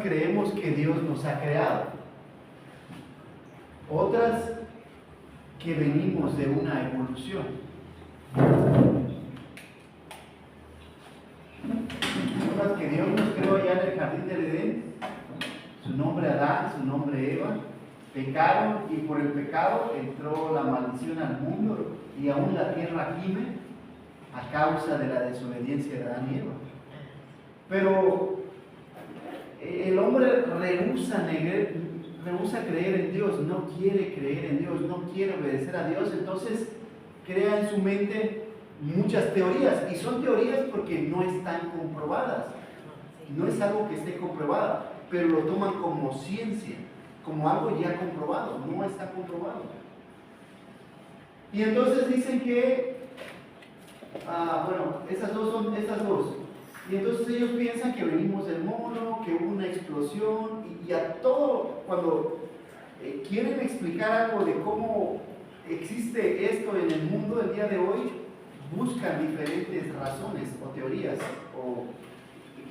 creemos que Dios nos ha creado, otras que venimos de una evolución. Otras que Dios nos creó allá en el jardín del Edén, su nombre Adán, su nombre Eva, pecaron y por el pecado entró la maldición al mundo y aún la tierra gime a causa de la desobediencia de Adán y Eva. Pero el hombre rehúsa creer en Dios, no quiere creer en Dios, no quiere obedecer a Dios, entonces crea en su mente muchas teorías, y son teorías porque no están comprobadas, no es algo que esté comprobado, pero lo toman como ciencia, como algo ya comprobado, no está comprobado. Y entonces dicen que, esas dos. Y entonces ellos piensan que venimos del mono, que hubo una explosión, y a todo, cuando quieren explicar algo de cómo existe esto en el mundo del día de hoy, buscan diferentes razones o teorías o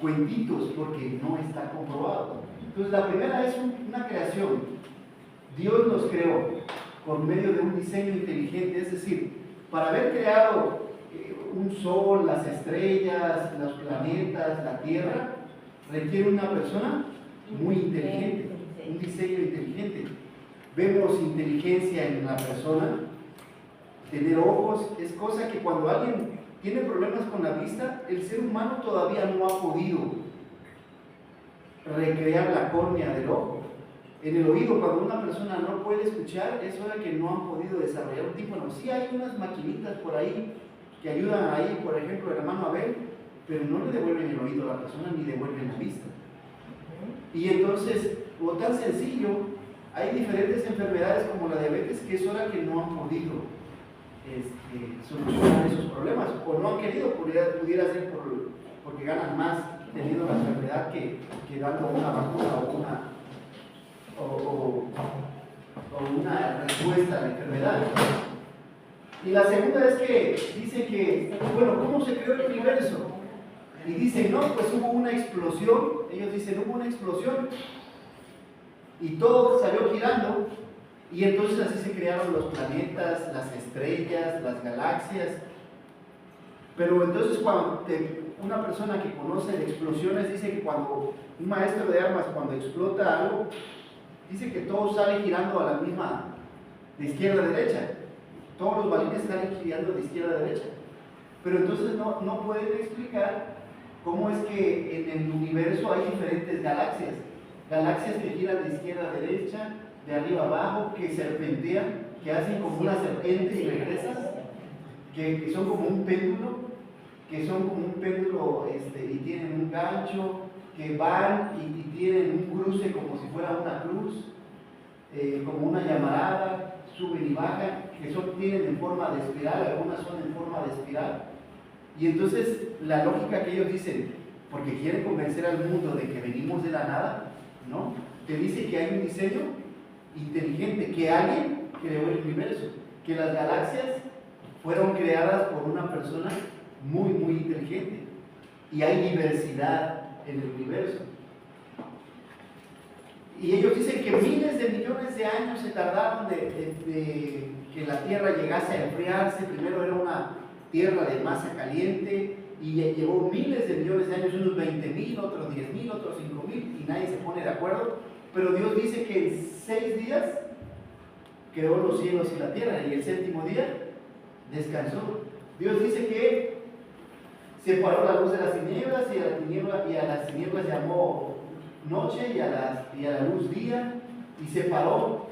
cuentitos porque no está comprobado. Entonces la primera es una creación. Dios nos creó por medio de un diseño inteligente, es decir, para haber creado un sol, las estrellas, los planetas, la tierra, requiere una persona muy inteligente, un diseño inteligente. Vemos inteligencia en la persona, tener ojos, es cosa que cuando alguien tiene problemas con la vista, el ser humano todavía no ha podido recrear la córnea del ojo. En el oído, cuando una persona no puede escuchar, es hora que no han podido desarrollar un tímpano. Sí hay unas maquinitas por ahí que ayudan ahí, por ejemplo, el hermano Abel, pero no le devuelven el oído a la persona ni devuelven la vista. Y entonces, o tan sencillo, hay diferentes enfermedades como la diabetes que es hora que no han podido solucionar esos problemas, o no han querido, pudiera ser porque ganan más teniendo la enfermedad que dando una vacuna o una respuesta a la enfermedad. Y la segunda es que dice que, bueno, ¿cómo se creó el universo? Y dicen, no, pues hubo una explosión, ellos dicen, hubo una explosión y todo salió girando, y entonces así se crearon los planetas, las estrellas, las galaxias. Pero entonces cuando una persona que conoce de explosiones dice que cuando un maestro de armas, cuando explota algo, dice que todo sale girando a la misma, de izquierda a derecha. Todos los balines salen girando de izquierda a derecha. Pero entonces no pueden explicar cómo es que en el universo hay diferentes galaxias. Galaxias que giran de izquierda a derecha, de arriba a abajo, que serpentean, que hacen como una serpiente y regresan, que son como un péndulo, y tienen un gancho, que van y tienen un cruce como si fuera una cruz, como una llamarada, suben y bajan, que tienen en forma de espiral, algunas son en forma de espiral. Y entonces la lógica que ellos dicen, porque quieren convencer al mundo de que venimos de la nada, ¿no? Te dice que hay un diseño inteligente, que alguien creó el universo, que las galaxias fueron creadas por una persona muy, muy inteligente, y hay diversidad en el universo. Y ellos dicen que miles de millones de años se tardaron de que la Tierra llegase a enfriarse. Primero era una tierra de masa caliente y llevó miles de millones de años, unos 20,000, otros 10,000, otros 5,000, y nadie se pone de acuerdo. Pero Dios dice que en 6 días creó los cielos y la tierra, y el séptimo día descansó. Dios dice que separó la luz de las tinieblas, y a las tinieblas llamó noche, y a la luz día, y separó,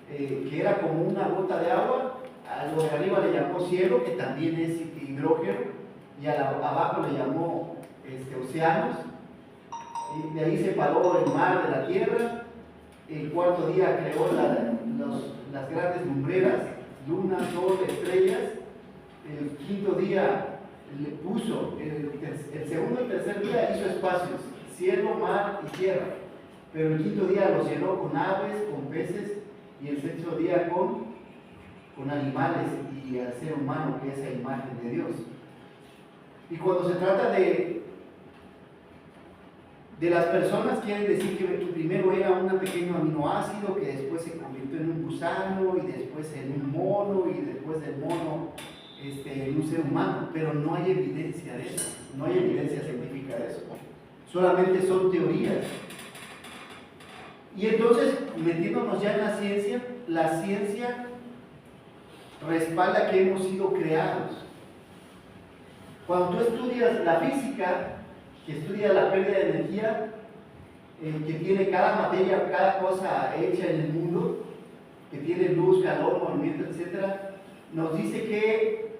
que era como una gota de agua. A lo de arriba le llamó cielo, que también es hidrógeno, y abajo le llamó océanos, y de ahí separó el mar de la tierra. El cuarto día creó las grandes lumbreras, luna, sol, estrellas. El quinto día le puso, el segundo y tercer día hizo espacios, cielo, mar y tierra, pero el quinto día los llenó con aves, con peces, y el sexto día con animales y al ser humano, que es la imagen de Dios. Y cuando se trata de De las personas quieren decir que primero era un pequeño aminoácido que después se convirtió en un gusano y después en un mono y después del mono en un ser humano, pero no hay evidencia de eso, no hay evidencia científica de eso, solamente son teorías. Y entonces, metiéndonos ya en la ciencia respalda que hemos sido creados. Cuando tú estudias la física, que estudia la pérdida de energía que tiene cada materia, cada cosa hecha en el mundo, que tiene luz, calor, movimiento, etc., nos dice que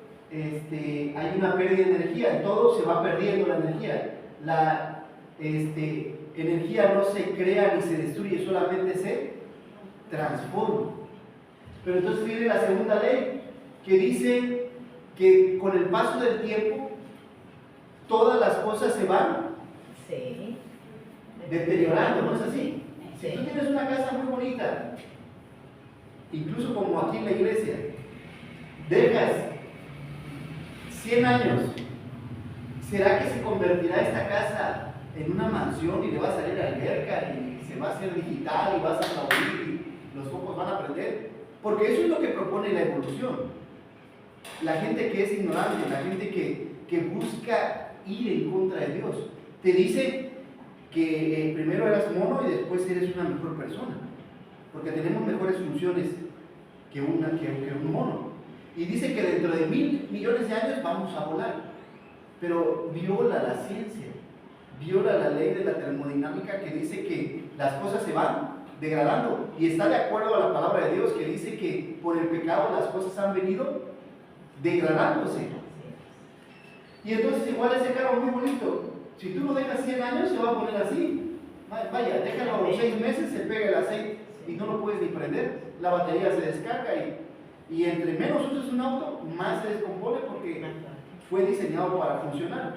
hay una pérdida de energía, en todo se va perdiendo la energía. La energía no se crea ni se destruye, solamente se transforma. Pero entonces viene la segunda ley, que dice que con el paso del tiempo todas las cosas se van deteriorando, ¿no es así? Si tú tienes una casa muy bonita, incluso como aquí en la iglesia, dejas 100 años, ¿será que se convertirá esta casa en una mansión y le va a salir alberca y se va a hacer digital y vas a aplaudir y los focos van a prender? Porque eso es lo que propone la evolución. La gente que es ignorante, la gente que busca ir en contra de Dios, te dice que primero eras mono y después eres una mejor persona, porque tenemos mejores funciones que un mono. Y dice que dentro de 1.000 millones de años vamos a volar, pero viola la ciencia, viola la ley de la termodinámica que dice que las cosas se van degradando y está de acuerdo a la palabra de Dios que dice que por el pecado las cosas han venido degradándose. Y entonces igual ese carro muy bonito, si tú lo dejas 100 años se va a poner así. Vaya, déjalo a los 6 meses, se pega el aceite y no lo puedes ni prender, la batería se descarga y entre menos uses un auto, más se descompone porque fue diseñado para funcionar.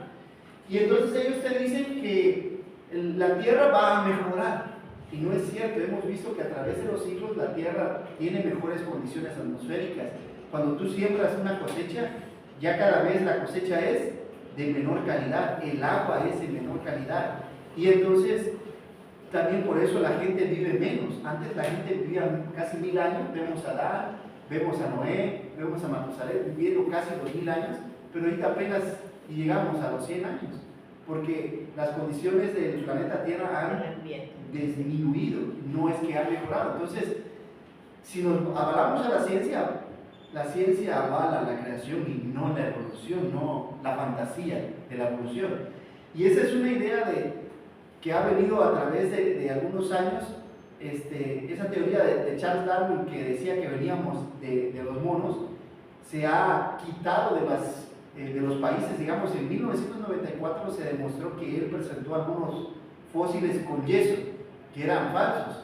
Y entonces ellos te dicen que la Tierra va a mejorar. Y no es cierto, hemos visto que a través de los siglos la Tierra tiene mejores condiciones atmosféricas. Cuando tú siembras una cosecha, ya cada vez la cosecha es de menor calidad, el agua es de menor calidad. Y entonces, también por eso la gente vive menos. Antes la gente vivía casi 1000 años, vemos a Adán, vemos a Noé, vemos a Matusalén viviendo casi 2000 años, pero ahorita apenas llegamos a los 100 años, porque las condiciones del planeta Tierra han disminuido, no es que han mejorado. Entonces, si nos avalamos a la ciencia avala la creación y no la evolución, no la fantasía de la evolución. Y esa es una idea que ha venido a través de algunos años, esa teoría de Charles Darwin que decía que veníamos de los monos, se ha quitado de los países. Digamos, en 1994 se demostró que él presentó algunos fósiles con yeso que eran falsos.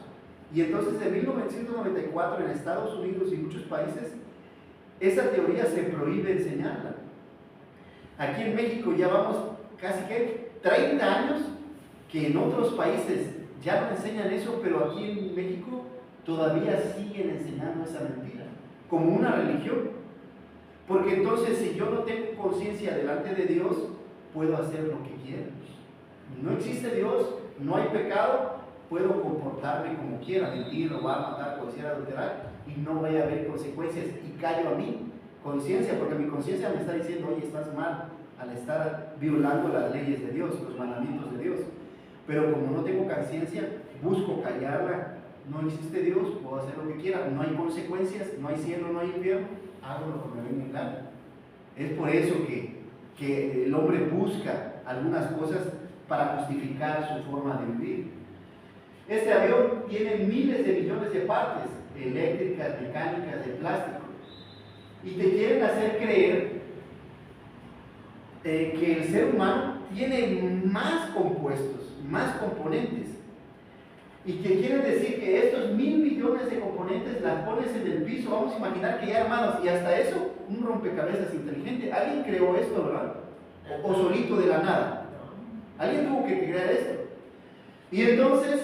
Y entonces en 1994 en Estados Unidos y muchos países esa teoría se prohíbe enseñarla. Aquí en México ya vamos casi que 30 años que en otros países ya no enseñan eso, pero aquí en México todavía siguen enseñando esa mentira como una religión. Porque entonces si yo no tengo conciencia delante de Dios, puedo hacer lo que quiera. No existe Dios, no hay pecado, puedo comportarme como quiera, mentir, robar, matar, codiciar, adulterar, y no vaya a haber consecuencias, y callo a mi conciencia, porque mi conciencia me está diciendo, oye, estás mal al estar violando las leyes de Dios, los mandamientos de Dios. Pero como no tengo conciencia, busco callarla. No existe Dios, puedo hacer lo que quiera, no hay consecuencias, no hay cielo, no hay infierno, hago lo que me venga en gana. Es por eso que el hombre busca algunas cosas para justificar su forma de vivir. Este avión tiene miles de millones de partes, eléctricas, mecánicas, de plástico, y te quieren hacer creer que el ser humano tiene más compuestos, más componentes, y que quiere decir que estos 1000 millones de componentes las pones en el piso. Vamos a imaginar que ya armados, y hasta eso, un rompecabezas inteligente. Alguien creó esto, ¿verdad? O solito de la nada. Alguien tuvo que crear esto. Y entonces,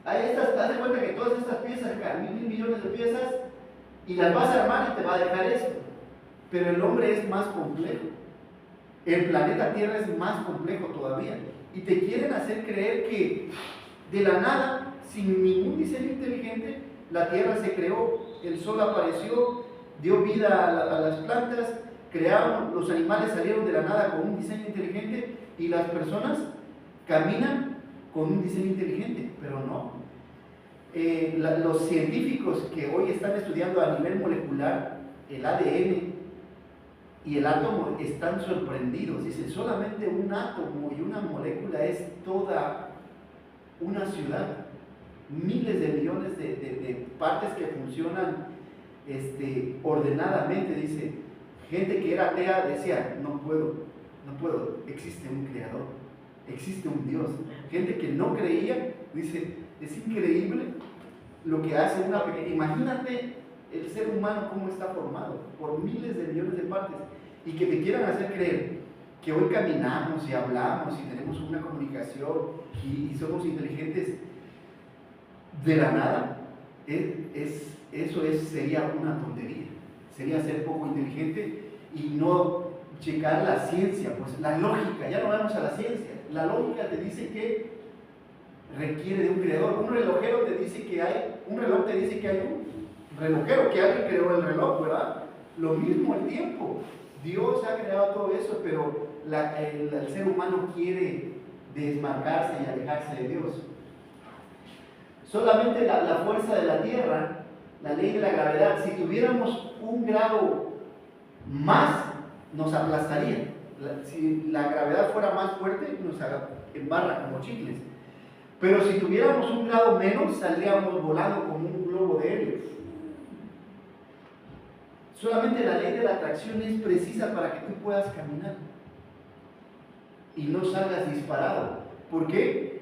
haz de cuenta que todas estas piezas, 1000 millones de piezas, y las vas a armar y te va a dejar esto. Pero el hombre es más complejo. El planeta Tierra es más complejo todavía. y te quieren hacer creer que de la nada, sin ningún diseño inteligente, la tierra se creó, el sol apareció, dio vida a las plantas, crearon, los animales salieron de la nada con un diseño inteligente y las personas caminan con un diseño inteligente, pero no. Los científicos que hoy están estudiando a nivel molecular el ADN y el átomo están sorprendidos. Dicen, solamente un átomo y una molécula es toda una ciudad. Miles de millones de partes que funcionan ordenadamente. Dice, gente que era atea decía, no puedo, existe un creador, existe un Dios. Gente que no creía, dice, es increíble lo que hace una pequeña. Imagínate el ser humano cómo está formado, por miles de millones de partes, y que te quieran hacer creer que hoy caminamos y hablamos y tenemos una comunicación y somos inteligentes de la nada. Sería una tontería, sería ser poco inteligente y no checar la ciencia, pues la lógica. Ya no vamos a la ciencia, la lógica te dice que requiere de un creador. Un relojero te dice que hay, un reloj te dice que hay un relojero, que alguien creó el reloj, ¿verdad? Lo mismo el tiempo, Dios ha creado todo eso, pero el ser humano quiere desmarcarse y alejarse de Dios. Solamente la fuerza de la tierra, la ley de la gravedad, si tuviéramos un grado más, nos aplastaría. Si la gravedad fuera más fuerte, nos embarra como chicles. Pero si tuviéramos un grado menos, saldríamos volando como un globo de helio. Solamente la ley de la atracción es precisa para que tú puedas caminar y no salgas disparado. ¿Por qué?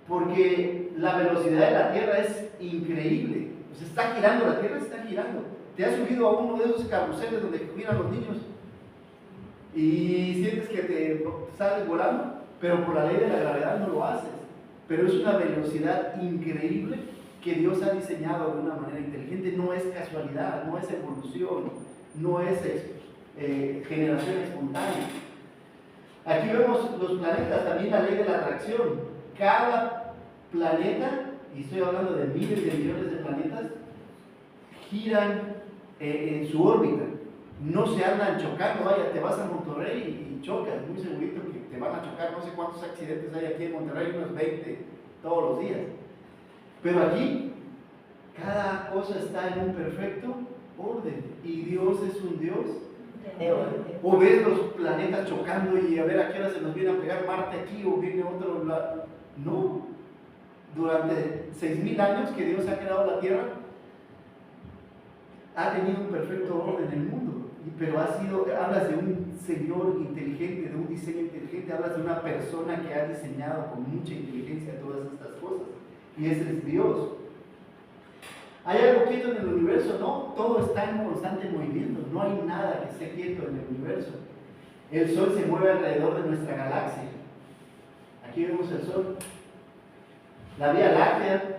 Porque la velocidad de la Tierra es increíble. O sea, está girando, la Tierra está girando. ¿Te has subido a uno de esos carruseles donde giran los niños y sientes que te sales volando? Pero por la ley de la gravedad no lo haces. Pero es una velocidad increíble que Dios ha diseñado de una manera inteligente. No es casualidad, no es evolución, no es generación espontánea. Aquí vemos los planetas, también la ley de la atracción. Cada planeta, y estoy hablando de miles de millones de planetas, giran en su órbita. No se andan chocando. Vaya, te vas a Monterrey y chocas, muy segurito que te van a chocar. No sé cuántos accidentes hay aquí en Monterrey, unos 20 todos los días. Pero aquí, cada cosa está en un perfecto orden. Y Dios es un Dios de orden. O ves los planetas chocando y a ver a qué hora se nos viene a pegar Marte aquí o viene otro lado. No. Durante 6,000 años que Dios ha creado la Tierra, ha tenido un perfecto orden en el mundo. Pero hablas de un Señor inteligente, de un diseño inteligente, hablas de una persona que ha diseñado con mucha inteligencia todas estas cosas. Y ese es Dios. ¿Hay algo quieto en el universo? No, todo está en constante movimiento. No hay nada que esté quieto en el universo. El Sol se mueve alrededor de nuestra galaxia. Aquí vemos el Sol. La Vía Láctea.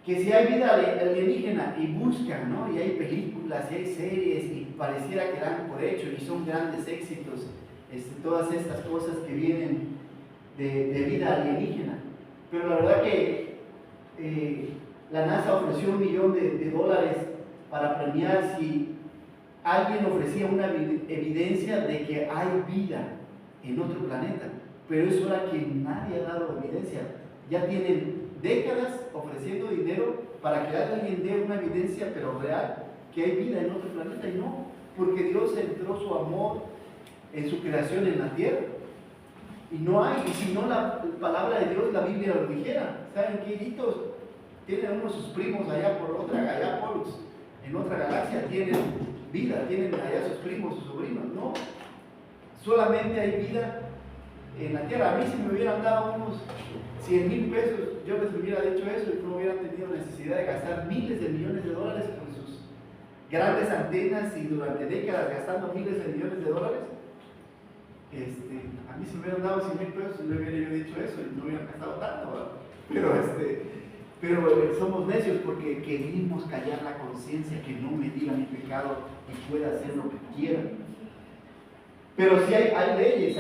Que si hay vida alienígena y buscan, ¿no? Y hay películas y hay series y pareciera que dan por hecho y son grandes éxitos, todas estas cosas que vienen de vida alienígena. Pero la verdad que la NASA ofreció $1 millón para premiar si alguien ofrecía una evidencia de que hay vida en otro planeta. Pero es hora que nadie ha dado evidencia. Ya tienen décadas ofreciendo dinero para que alguien dé una evidencia, pero real, que hay vida en otro planeta, y no, porque Dios centró su amor en su creación en la tierra. Y no hay, y si no la palabra de Dios, la Biblia lo dijera. ¿Saben qué hijitos? Tienen uno de sus primos allá en otra galaxia, tienen vida, tienen allá sus primos, sus sobrinos. No, solamente hay vida en la tierra. A mí, si me hubieran dado unos 100,000 pesos, yo les hubiera dicho eso y no hubieran tenido necesidad de gastar miles de millones de dólares con sus grandes antenas y durante décadas gastando miles de millones de dólares. A mí, si me hubieran dado 100,000 pesos, yo hubiera dicho eso y no hubieran gastado tanto, ¿verdad? Pero somos necios porque queremos callar la conciencia, que no me diga mi pecado y pueda hacer lo que quiera. Pero sí hay leyes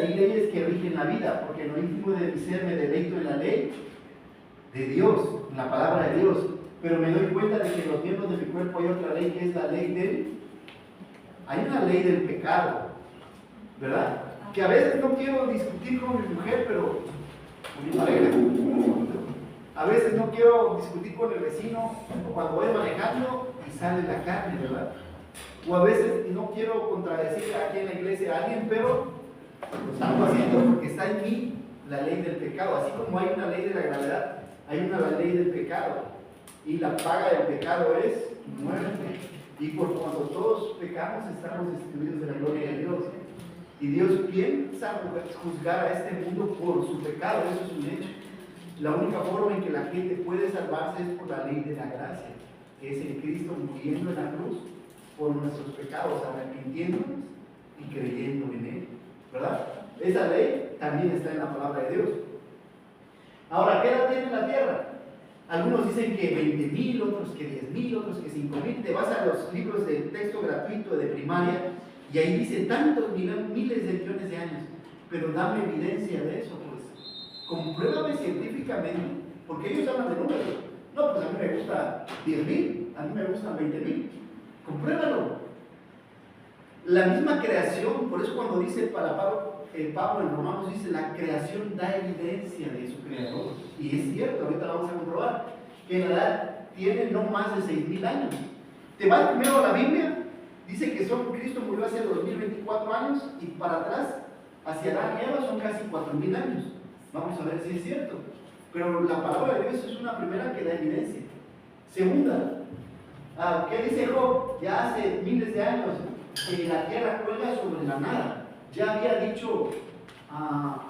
que rigen la vida, porque en lo íntimo de mi ser me deleito en la ley de Dios, en la palabra de Dios. Pero me doy cuenta de que en los miembros de mi cuerpo hay otra ley, que es la ley hay una ley del pecado, ¿verdad? Que a veces no quiero discutir con mi mujer, pero con mi pareja. A veces no quiero discutir con el vecino, o cuando voy manejando y sale la carne, ¿verdad? O a veces no quiero contradecir aquí en la iglesia a alguien, pero lo estamos haciendo porque está en mí la ley del pecado. Así como hay una ley de la gravedad, hay una ley del pecado. Y la paga del pecado es muerte. Y por cuando todos pecamos, estamos destituidos de la gloria de Dios. Y Dios piensa juzgar a este mundo por su pecado, eso es un hecho. La única forma en que la gente puede salvarse es por la ley de la gracia, que es en Cristo muriendo en la cruz por nuestros pecados, arrepintiéndonos y creyendo en Él, ¿verdad? Esa ley también está en la palabra de Dios. Ahora, ¿qué edad tiene la tierra? Algunos dicen que 20,000, otros que 10,000, otros que 5,000. Te vas a los libros de texto gratuito de primaria y ahí dice tantos miles de millones de años. Pero dame evidencia de eso, pues. Compruébame científicamente, porque ellos hablan de números. No, pues a mí me gusta 10,000, a mí me gustan 20,000. Compruébalo. La misma creación, por eso cuando dice para Pablo en Romanos dice, la creación da evidencia de su creador. Y es cierto, ahorita lo vamos a comprobar, que la edad tiene no más de 6,000 años. Te vas primero a la Biblia, dice que Cristo murió hace 2024 años y para atrás, hacia Adán y Eva son casi 4,000 años. Vamos a ver si es cierto. Pero la palabra de Dios es una primera que da evidencia. Segunda, ¿qué dice Job? Ya hace miles de años que la tierra cuelga sobre la nada. Ya había dicho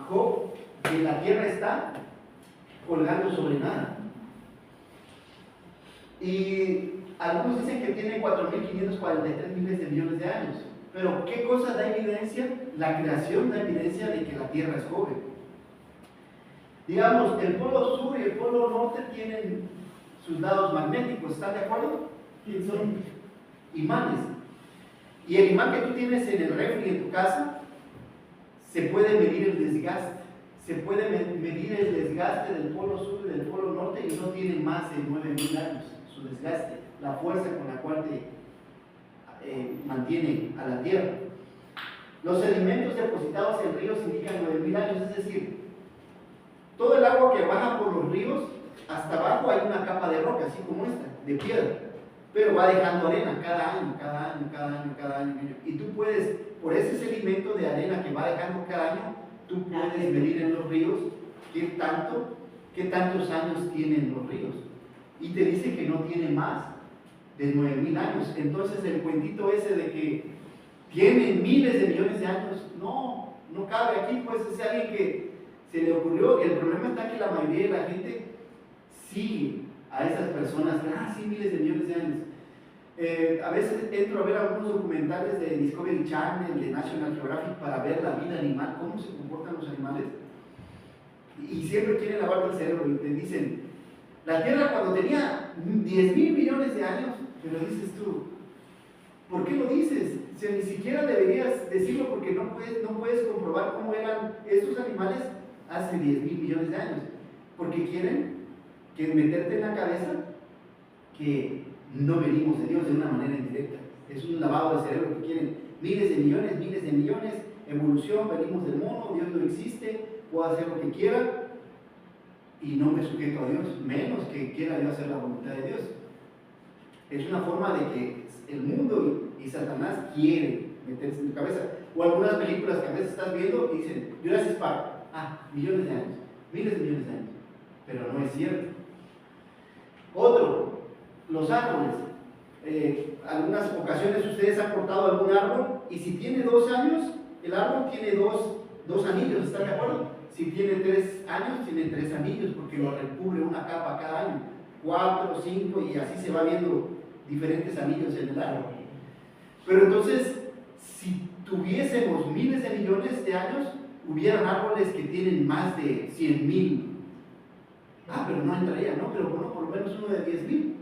Job que la tierra está colgando sobre nada. Y algunos dicen que tiene 4,543 miles de millones de años. Pero ¿qué cosa da evidencia? La creación da evidencia de que la tierra es joven. Digamos, el polo sur y el polo norte tienen sus lados magnéticos, ¿están de acuerdo? Son imanes. Y el imán que tú tienes en el refri en tu casa, se puede medir el desgaste. Se puede medir el desgaste del polo sur y del polo norte y no tiene más de 9,000 años su desgaste, la fuerza con la cual te mantiene a la tierra. Los sedimentos depositados en ríos indican 9,000 años, es decir, todo el agua que baja por los ríos, hasta abajo hay una capa de roca, así como esta, de piedra, pero va dejando arena cada año. Y tú puedes, por ese sedimento de arena que va dejando cada año, tú puedes medir en los ríos qué tantos años tienen los ríos. Y te dice que no tiene más de 9,000 años. Entonces el cuentito ese de que tienen miles de millones de años, no cabe aquí, pues es alguien que se le ocurrió. El problema está que la mayoría de la gente sigue a esas personas, sí, miles de millones de años. A veces entro a ver algunos documentales de Discovery Channel, de National Geographic, para ver la vida animal, cómo se comportan los animales, y siempre quieren lavarte el cerebro y te dicen, la Tierra cuando tenía 10,000 millones de años, pero dices tú, ¿por qué lo dices? O sea, ni siquiera deberías decirlo porque no puedes comprobar cómo eran estos animales hace 10,000 millones de años, porque quieren meterte en la cabeza que no venimos de Dios de una manera indirecta. Es un lavado de cerebro que quieren miles de millones, evolución, venimos del mono, Dios no existe, puedo hacer lo que quiera y no me sujeto a Dios, menos que quiera yo hacer la voluntad de Dios. Es una forma de que el mundo y Satanás quieren meterse en tu cabeza. O algunas películas que a veces estás viendo y dicen, Jurassic Park, millones de años, miles de millones de años, pero no es cierto. Otro, los árboles. Algunas ocasiones ustedes han cortado algún árbol y si tiene 2 años, el árbol tiene dos anillos, ¿están de acuerdo? Si tiene 3 años, tiene 3 anillos porque lo recubre una capa cada año, 4, 5 y así se va viendo diferentes anillos en el árbol. Pero entonces, si tuviésemos miles de millones de años, hubieran árboles que tienen más de 100,000. Pero no entraría, ¿no? Pero bueno, por lo menos uno de 10,000.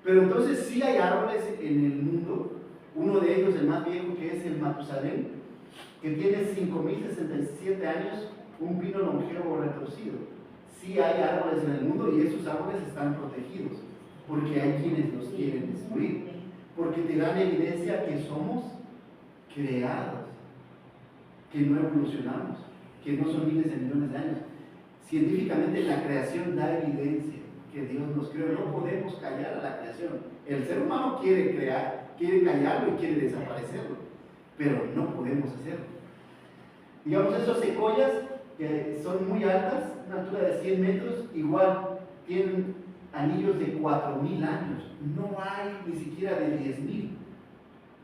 Pero entonces sí hay árboles en el mundo, uno de ellos, el más viejo, que es el Matusalén, que tiene 5.067 años, un pino longevo retorcido. Sí hay árboles en el mundo y esos árboles están protegidos, porque hay quienes los quieren destruir, porque te dan evidencia que somos creados, que no evolucionamos, que no son miles de millones de años. Científicamente la creación da evidencia que Dios nos creó. No podemos callar a la creación. El ser humano quiere crear, quiere callarlo y quiere desaparecerlo, pero no podemos hacerlo. Digamos, esos secoyas que son muy altas, una altura de 100 metros, igual tienen anillos de 4.000 años. No hay ni siquiera de 10.000.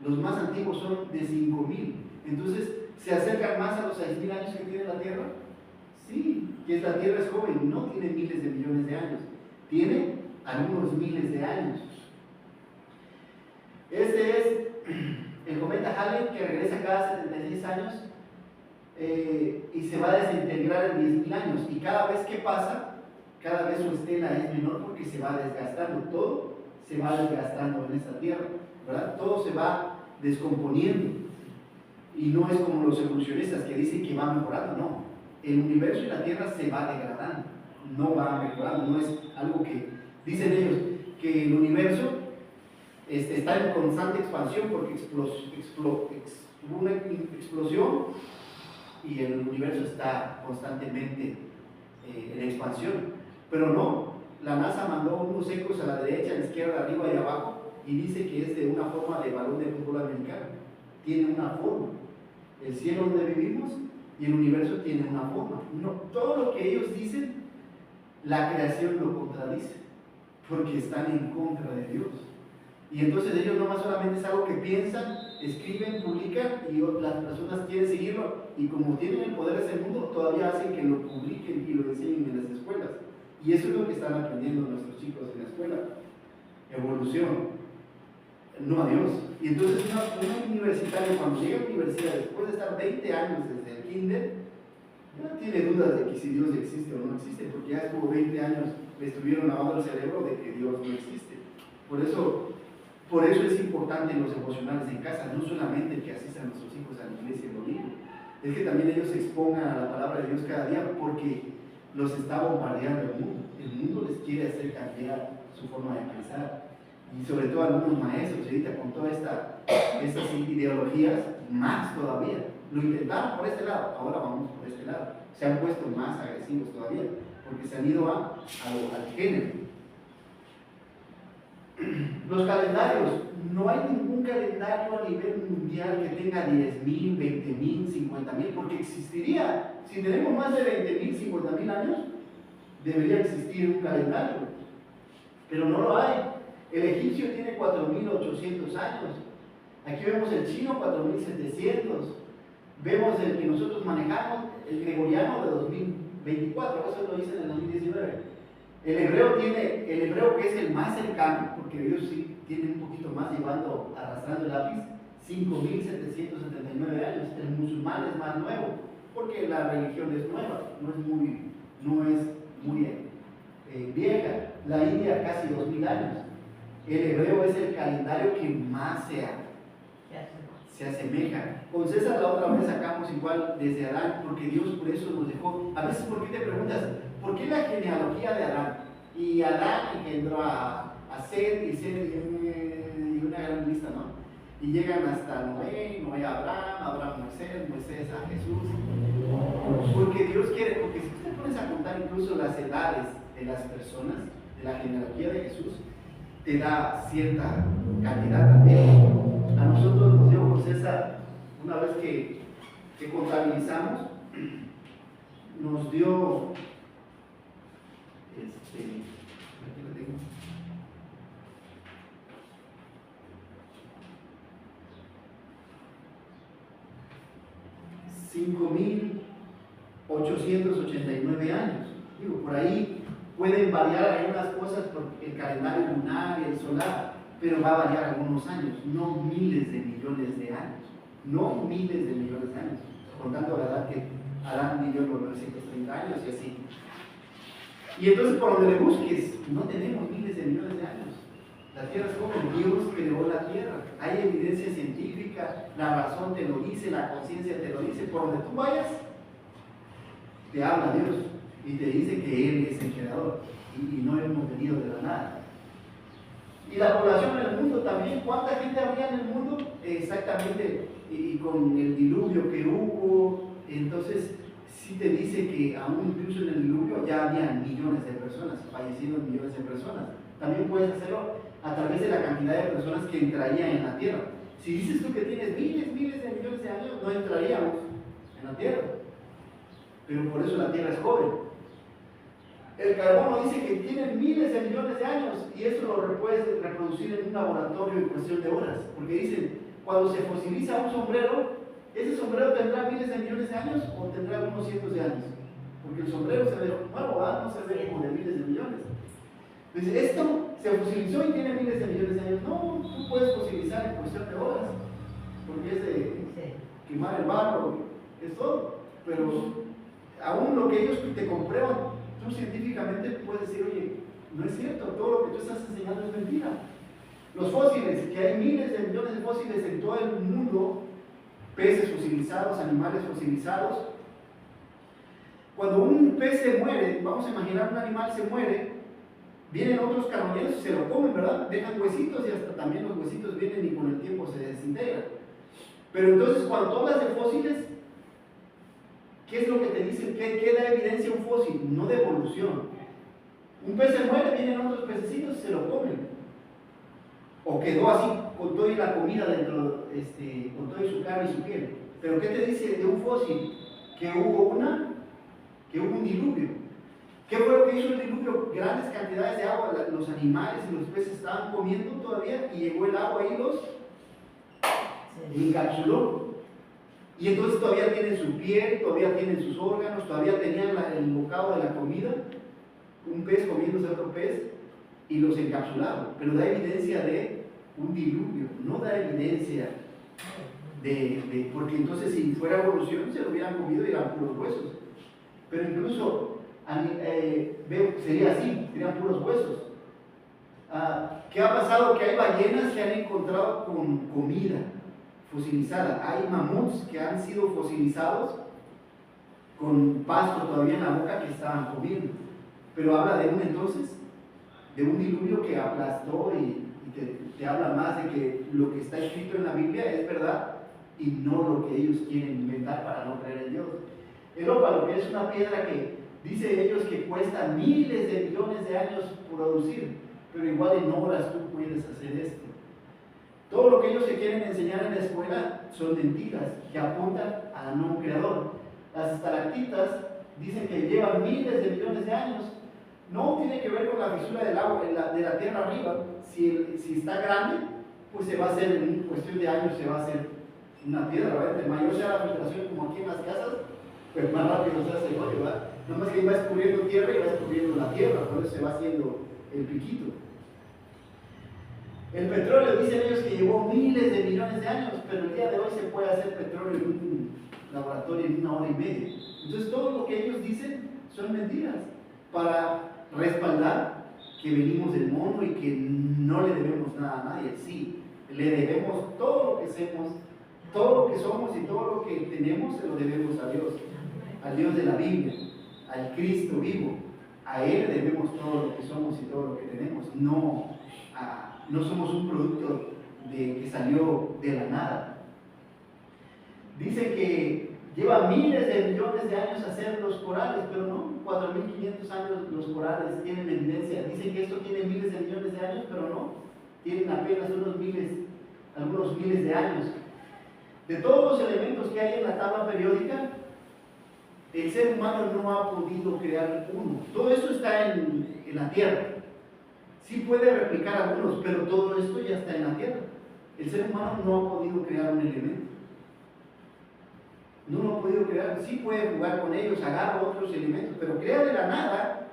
Los más antiguos son de 5.000. Entonces, ¿se acercan más a los 6.000 años que tiene la Tierra? Sí, que la Tierra es joven, no tiene miles de millones de años, tiene algunos miles de años. Este es el cometa Halley, que regresa cada 76 años y se va a desintegrar en 10.000 años. Y cada vez que pasa, cada vez su estela es menor porque se va desgastando. Todo se va desgastando en esta Tierra, ¿verdad? Todo se va descomponiendo. Y no es como los evolucionistas que dicen que va mejorando, no. El universo y la Tierra se va degradando, no va mejorando, no es algo que dicen ellos, que el universo está en constante expansión porque hubo una explosión y el universo está constantemente en expansión. Pero no, la NASA mandó unos ecos a la derecha, a la izquierda, arriba y abajo y dice que es de una forma de balón de fútbol americano. Tiene una forma. El cielo donde vivimos y el universo tiene una forma. No, todo lo que ellos dicen, la creación lo contradice, porque están en contra de Dios. Y entonces ellos no más solamente es algo que piensan, escriben, publican y las personas quieren seguirlo, y como tienen el poder de ese mundo, todavía hacen que lo publiquen y lo enseñen en las escuelas. Y eso es lo que están aprendiendo nuestros chicos en la escuela. Evolución, no a Dios. Y entonces un universitario, cuando llega a la universidad, después de estar 20 años desde el kinder, ya tiene dudas de que si Dios existe o no existe, porque ya estuvo 20 años, le estuvieron lavando el cerebro de que Dios no existe. Por eso es importante los emocionales en casa, no solamente que asistan a nuestros hijos a la iglesia el domingo, es que también ellos se expongan a la palabra de Dios cada día, porque los está bombardeando el mundo. El mundo les quiere hacer cambiar su forma de pensar. Y sobre todo algunos maestros, ahorita con todas estas ideologías, más todavía. Lo intentaron por este lado, ahora vamos por este lado. Se han puesto más agresivos todavía, porque se han ido al género. Los calendarios, no hay ningún calendario a nivel mundial que tenga 10.000, 20.000, 50.000, porque existiría. Si tenemos más de 20.000, 50.000 años, debería existir un calendario, pero no lo hay. El egipcio tiene 4.800 años. Aquí vemos el chino, 4.700. Vemos el que nosotros manejamos, el gregoriano de 2024, eso lo hice en el 2019. El hebreo que es el más cercano, porque ellos sí tienen un poquito más arrastrando el lápiz, 5.779 años. El musulmán es más nuevo, porque la religión es nueva, no es muy vieja. La India casi 2.000 años. El hebreo es el calendario que más se asemeja. Con César la otra vez sacamos igual desde Adán, porque Dios por eso nos dejó. A veces, ¿por qué te preguntas? ¿Por qué la genealogía de Adán? Y Adán engendró a Seth y Seth y una gran lista, ¿no? Y llegan hasta Noé a Abraham, Moisés a Jesús. Porque Dios quiere, porque si tú te pones a contar incluso las edades de las personas, de la genealogía de Jesús, te da cierta cantidad también. A nosotros nos dio con César, una vez que contabilizamos, nos dio, aquí lo tengo, 5.889 años. Digo, por ahí pueden variar algunas cosas por el calendario lunar y el solar, pero va a variar algunos años, no miles de millones de años. No miles de millones de años. Contando la edad que Adán vivió por 930 años y así. Y entonces, por donde le busques, no tenemos miles de millones de años. La tierra es como Dios creó la tierra. Hay evidencia científica, lógica, la razón te lo dice, la conciencia te lo dice. Por donde tú vayas, te habla Dios y te dice que Él es el creador y no hemos venido de la nada. Y la población en el mundo también, ¿cuánta gente había en el mundo? Exactamente, y con el diluvio que hubo, entonces sí te dice que aún incluso en el diluvio ya había millones de personas, fallecidos millones de personas. También puedes hacerlo a través de la cantidad de personas que entrarían en la tierra. Si dices tú que tienes miles de millones de años, no entraríamos en la tierra. Pero por eso la tierra es joven. El carbono dice que tiene miles de millones de años y eso lo puedes reproducir en un laboratorio en cuestión de horas. Porque dicen, cuando se fosiliza un sombrero, ¿ese sombrero tendrá miles de millones de años o tendrá unos cientos de años? Porque el sombrero se ve nuevo, no se ve como de miles de millones. Dice, esto se fosilizó y tiene miles de millones de años. No, tú puedes fosilizar en cuestión de horas, porque es de quemar el barro, es todo. Pero aún lo que ellos te comprueban, tú científicamente puedes decir, oye, no es cierto, todo lo que tú estás enseñando es mentira. Los fósiles, que hay miles de millones de fósiles en todo el mundo, peces fosilizados, animales fosilizados. Cuando un pez se muere, vamos a imaginar un animal se muere, vienen otros carroñeros y se lo comen, ¿verdad? Dejan huesitos y hasta también los huesitos vienen y con el tiempo se desintegran. Pero entonces cuando tú hablas de fósiles, ¿qué es lo que te dicen? ¿Qué da evidencia un fósil? No de evolución. Un pez se muere, vienen otros pececitos y se lo comen. O quedó así, con toda la comida dentro, con toda su carne y su piel. Pero ¿qué te dice de un fósil? Que hubo un diluvio. ¿Qué fue lo que hizo el diluvio? Grandes cantidades de agua, los animales y los peces estaban comiendo todavía y llegó el agua y los encapsuló. Y entonces todavía tienen su piel, todavía tienen sus órganos, todavía tenían el bocado de la comida, un pez comiéndose a otro pez, y los encapsularon. Pero da evidencia de un diluvio, no da evidencia porque entonces si fuera evolución se lo hubieran comido y eran puros huesos. Pero incluso sería así, serían puros huesos. ¿Qué ha pasado? Que hay ballenas que han encontrado con comida fosilizada. Hay mamuts que han sido fosilizados con pasto todavía en la boca que estaban comiendo. Pero habla de de un diluvio que aplastó y te habla más de que lo que está escrito en la Biblia es verdad y no lo que ellos quieren inventar para no creer en Dios. El ópalo, que es una piedra que dice ellos que cuesta miles de millones de años producir, pero igual en horas tú puedes hacer esto. Todo lo que ellos se quieren enseñar en la escuela son mentiras que apuntan a no un creador. Las estalactitas dicen que llevan miles de millones de años. No tiene que ver con la fisura del agua, de la tierra arriba. Si está grande, pues se va a hacer en cuestión de años, se va a hacer una piedra, ¿verdad? Entre mayor sea la filtración como aquí en las casas, pues más rápido se hace el hoyo, ¿verdad? Nada más que va escurriendo tierra y va escurriendo la tierra, por eso se va haciendo el piquito. El petróleo, dicen ellos que llevó miles de millones de años, pero el día de hoy se puede hacer petróleo en un laboratorio en 1 hora y media. Entonces todo lo que ellos dicen son mentiras para respaldar que venimos del mono y que no le debemos nada a nadie. Sí, le debemos todo lo que hacemos, todo lo que somos y todo lo que tenemos se lo debemos a Dios, al Dios de la Biblia, al Cristo vivo. A Él le debemos todo lo que somos y todo lo que tenemos. No somos un producto que salió de la nada. Dice que lleva miles de millones de años hacer los corales, pero no, 4.500 años los corales tienen evidencia. Dicen que esto tiene miles de millones de años, pero no, tienen apenas algunos miles de años. De todos los elementos que hay en la tabla periódica, el ser humano no ha podido crear uno. Todo esto está en la Tierra. Sí puede replicar algunos, pero todo esto ya está en la Tierra. El ser humano no ha podido crear un elemento. No lo ha podido crear. Sí puede jugar con ellos, agarra otros elementos, pero crear de la nada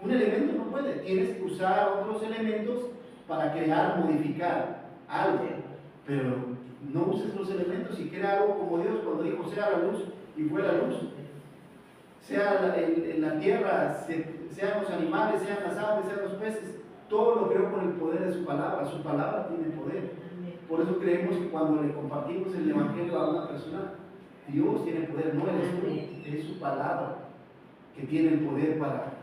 un elemento no puede. Tienes que usar otros elementos para crear, modificar algo. Pero no uses los elementos y crea algo como Dios cuando dijo sea la luz y fue la luz. Sea en la tierra, sean los animales, sean las aves, sean los peces, todo lo creó con el poder de su palabra. Su palabra tiene poder. por eso creemos que cuando le compartimos el Evangelio a una persona, Dios tiene poder, no eres tú, es su palabra que tiene el poder para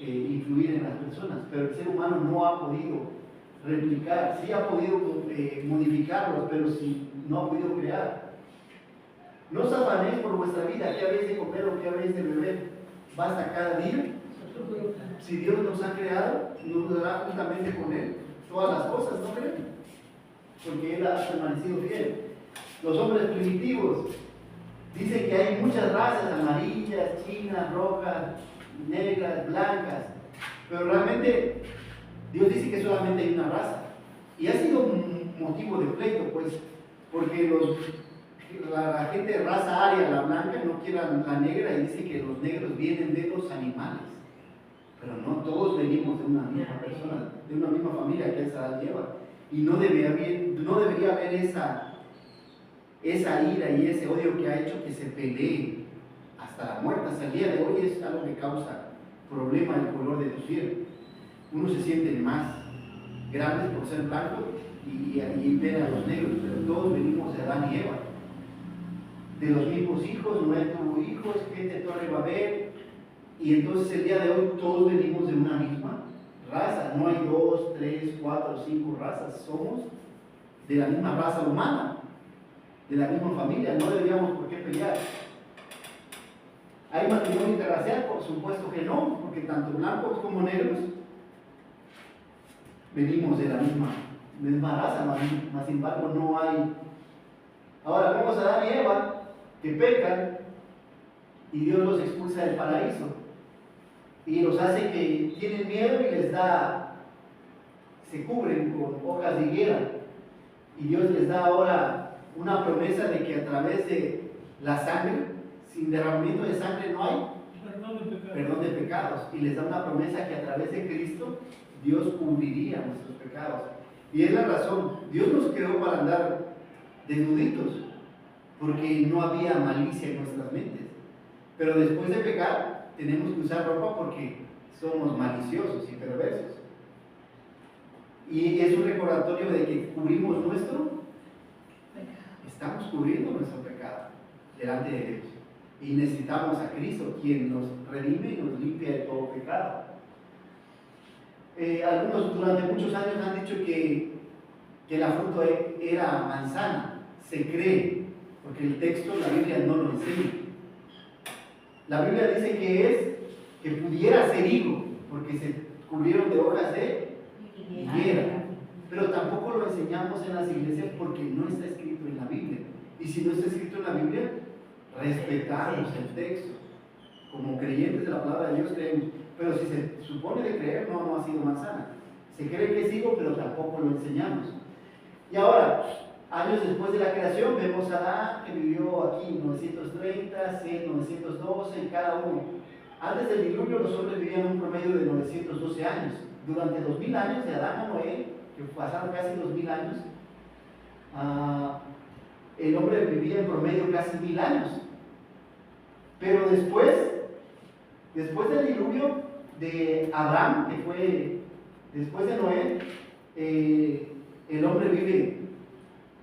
influir en las personas, pero el ser humano no ha podido replicar, sí ha podido modificarlos, pero sí no ha podido crear. No os afanéis por vuestra vida, qué habéis de comer o qué habéis de beber, basta cada día. Si Dios nos ha creado, nos dará justamente con Él todas las cosas, ¿no creen? Porque Él ha permanecido fiel. Los hombres primitivos dicen que hay muchas razas, amarillas, chinas, rojas, negras, blancas, pero realmente Dios dice que solamente hay una raza. Y ha sido un motivo de pleito, pues, porque la gente de raza aria, la blanca, no quiere la negra y dice que los negros vienen de los animales. Pero no todos venimos de una misma persona, de una misma familia, que es Adán y Eva. Y no debería haber esa ira y ese odio que ha hecho que se peleen hasta la muerte. Hasta el día de hoy es algo que causa problema el color de tu piel. Uno se siente más grandes por ser blanco y ven a los negros, pero todos venimos de Adán y Eva. De los mismos hijos, Noé tuvo hijos, gente de Torre Babel, y entonces el día de hoy todos venimos de una misma raza. No hay 2, 3, 4, 5 razas, somos de la misma raza humana, de la misma familia, no deberíamos por qué pelear. ¿Hay matrimonio interracial? Por supuesto que no, porque tanto blancos como negros venimos de la misma raza, más sin embargo no hay. Ahora vemos a Adán y Eva que pecan y Dios los expulsa del paraíso y los hace que tienen miedo y se cubren con hojas de higuera, y Dios les da ahora una promesa de que a través de la sangre, sin derramamiento de sangre no hay perdón de pecados, y les da una promesa que a través de Cristo Dios cubriría nuestros pecados. Y es la razón, Dios nos creó para andar desnuditos, porque no había malicia en nuestras mentes. Pero después de pecar, tenemos que usar ropa porque somos maliciosos y perversos. Y es un recordatorio de que cubrimos estamos cubriendo nuestro pecado delante de Dios. Y necesitamos a Cristo, quien nos redime y nos limpia de todo pecado. Algunos durante muchos años han dicho que la fruta era manzana. Se cree, porque el texto, la Biblia no lo enseña. La Biblia dice que pudiera ser higo, porque se cubrieron de hojas de higuera. Pero tampoco lo enseñamos en las iglesias porque no está escrito en la Biblia. Y si no está escrito en la Biblia, respetamos el texto. Como creyentes de la palabra de Dios creemos. Pero si se supone de creer, no ha sido manzana. Se cree que es higo, pero tampoco lo enseñamos. Y ahora, años después de la creación, vemos a Adán, que vivió aquí 930, 100, 912, y cada uno. Antes del diluvio, los hombres vivían un promedio de 912 años. Durante 2000 años de Adán a Noé, que pasaron casi 2000 años, el hombre vivía en promedio casi 1000 años. Pero después del diluvio de Abraham, que fue después de Noé, el hombre vive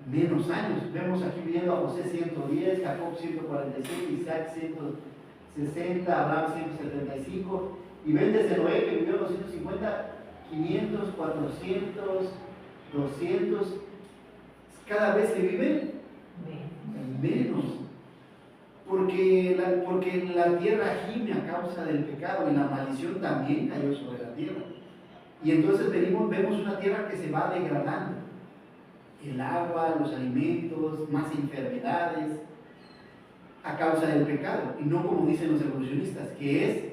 menos años. Vemos aquí viviendo a José 110, Jacob 146, Isaac 160, Abraham 175, y ven desde Noé, que vivió 250, 500, 400, 200, cada vez que vive menos, porque la tierra gime a causa del pecado, y la maldición también cayó sobre la tierra. Y entonces vemos una tierra que se va degradando. El agua, los alimentos, más enfermedades, a causa del pecado. Y no como dicen los evolucionistas, que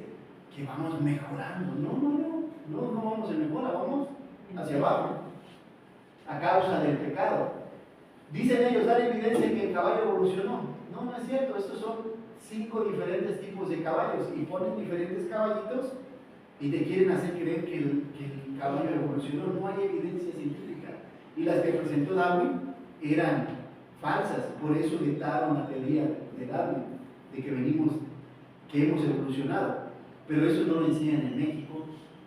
vamos mejorando. No vamos en mejora, vamos hacia abajo, a causa del pecado. Dicen ellos, dar evidencia que el caballo evolucionó. No es cierto, estos son 5 diferentes tipos de caballos, y ponen diferentes caballitos y te quieren hacer creer que el caballo evolucionó. No hay evidencia científica, y las que presentó Darwin eran falsas. Por eso vetaron la teoría de Darwin, de que hemos evolucionado. Pero eso no lo enseñan en México.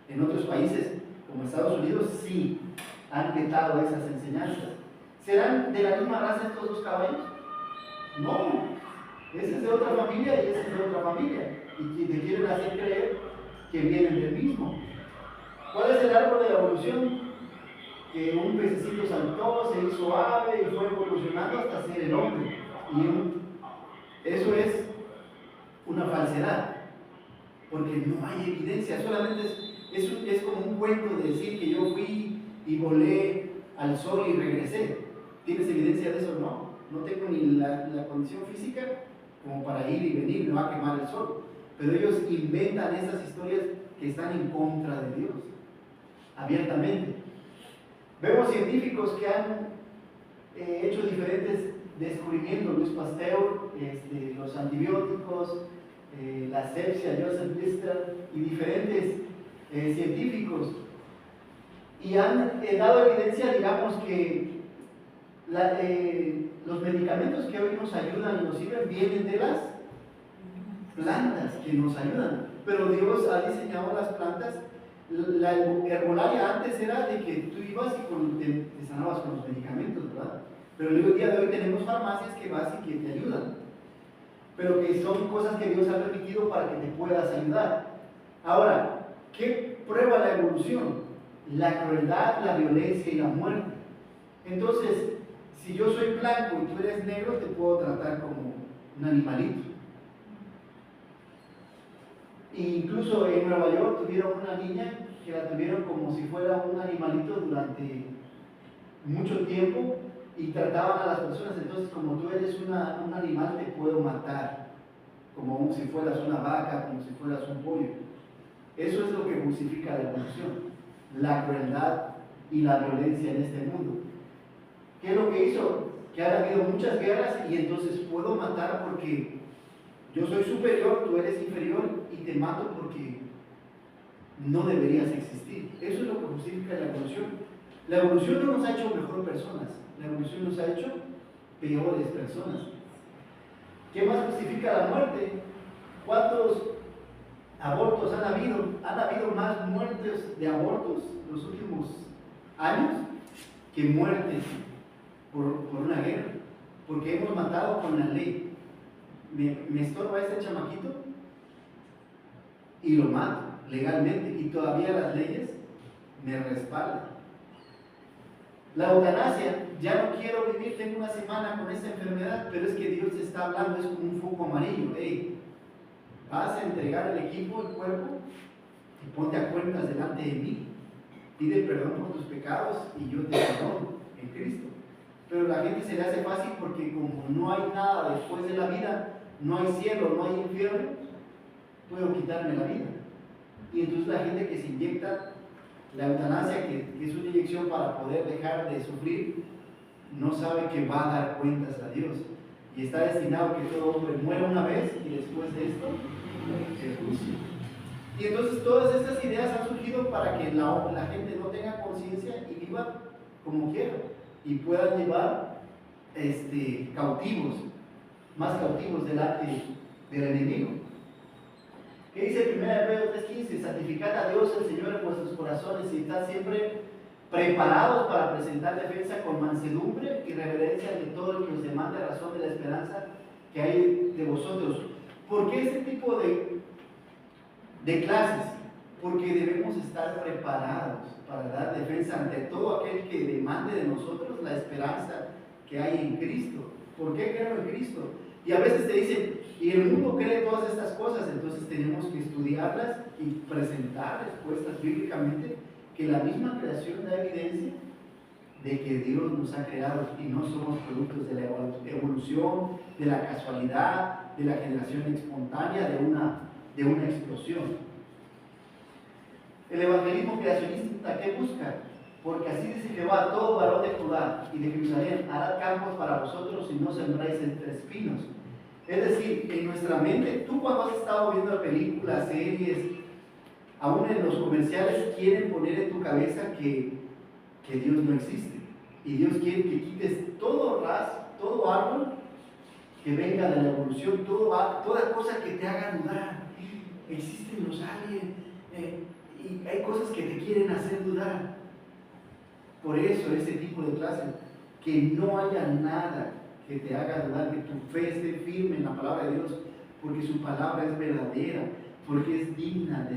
En otros países, como Estados Unidos, sí han vetado esas enseñanzas. ¿Serán de la misma raza estos dos caballos? No, ese es de otra familia y ese es de otra familia. Y te quieren hacer creer que vienen del mismo. ¿Cuál es el árbol de la evolución? Que un pececito saltó, se hizo ave y fue evolucionando hasta ser el hombre. Y eso es una falsedad, porque no hay evidencia, solamente es como un cuento de decir que yo fui y volé al sol y regresé. ¿Tienes evidencia de eso? No, no tengo ni la condición física como para ir y venir, me va a quemar el sol. Pero ellos inventan esas historias que están en contra de Dios, abiertamente. Vemos científicos que han hecho diferentes descubrimientos, Luis Pasteur, los antibióticos, la asepsia, Joseph Lister y diferentes científicos, y han dado evidencia, digamos, que los medicamentos que hoy nos ayudan y nos sirven vienen de las plantas que nos ayudan, pero Dios ha diseñado las plantas. La herbolaria antes era de que tú ibas y te sanabas con los medicamentos, ¿verdad? Pero el día de hoy tenemos farmacias que vas y que te ayudan, pero que son cosas que Dios ha permitido para que te puedas ayudar. Ahora, ¿qué prueba la evolución? La crueldad, la violencia y la muerte. Entonces, si yo soy blanco y tú eres negro, te puedo tratar como un animalito. Incluso en Nueva York tuvieron una niña que la tuvieron como si fuera un animalito durante mucho tiempo y trataban a las personas. Entonces, como tú eres un animal, te puedo matar, como si fueras una vaca, como si fueras un pollo. Eso es lo que justifica la evolución, la crueldad y la violencia en este mundo. ¿Qué es lo que hizo? Que ha habido muchas guerras y entonces puedo matar porque yo soy superior, tú eres inferior y te mato porque no deberías existir. Eso es lo que justifica la evolución. La evolución no nos ha hecho mejor personas, la evolución nos ha hecho peores personas. ¿Qué más justifica la muerte? ¿Cuántos abortos han habido? Han habido más muertes de abortos en los últimos años que muertes por una guerra, porque hemos matado con la ley. Me estorba este chamaquito y lo mato legalmente y todavía las leyes me respaldan. La eutanasia, ya no quiero vivir, tengo una semana con esta enfermedad, pero es que Dios te está hablando, es como un foco amarillo. Hey, vas a entregar el equipo, el cuerpo, y ponte a cuentas delante de mí, pide perdón por tus pecados y yo te perdono en Cristo. Pero la gente se le hace fácil porque como no hay nada después de la vida, no hay cielo, no hay infierno, puedo quitarme la vida. Y entonces la gente que se inyecta la eutanasia, que es una inyección para poder dejar de sufrir, no sabe que va a dar cuentas a Dios. Y está destinado que todo hombre muera una vez y después de esto, el juicio. Y entonces todas estas ideas han surgido para que la gente no tenga conciencia y viva como quiera. Y puedan llevar cautivos, más cautivos delante del enemigo. ¿Qué dice 1 Pedro 3:15? Santificad a Dios el Señor en vuestros corazones y estad siempre preparados para presentar defensa con mansedumbre y reverencia de todo el que os demande razón de la esperanza que hay de vosotros. ¿Por qué este tipo de clases? Porque debemos estar preparados para dar defensa ante todo aquel que demande de nosotros la esperanza que hay en Cristo. ¿Por qué creo en Cristo? Y a veces te dicen, y el mundo cree todas estas cosas, entonces tenemos que estudiarlas y presentar respuestas bíblicamente, que la misma creación da evidencia de que Dios nos ha creado y no somos productos de la evolución, de la casualidad, de la generación espontánea, de una explosión. El evangelismo creacionista, ¿qué busca? Porque así dice Jehová: todo varón de Judá y de Jerusalén hará campos para vosotros y no sembráis entre espinos. Es decir, en nuestra mente, tú cuando has estado viendo películas, series, aún en los comerciales, quieren poner en tu cabeza que Dios no existe. Y Dios quiere que quites todo árbol que venga de la evolución, toda cosa que te haga dudar. Existen los aliens, y hay cosas que te quieren hacer dudar. Por eso ese tipo de clases. que no haya nada que te haga dudar, que tu fe esté firme en la palabra de Dios, porque su palabra es verdadera, porque es digna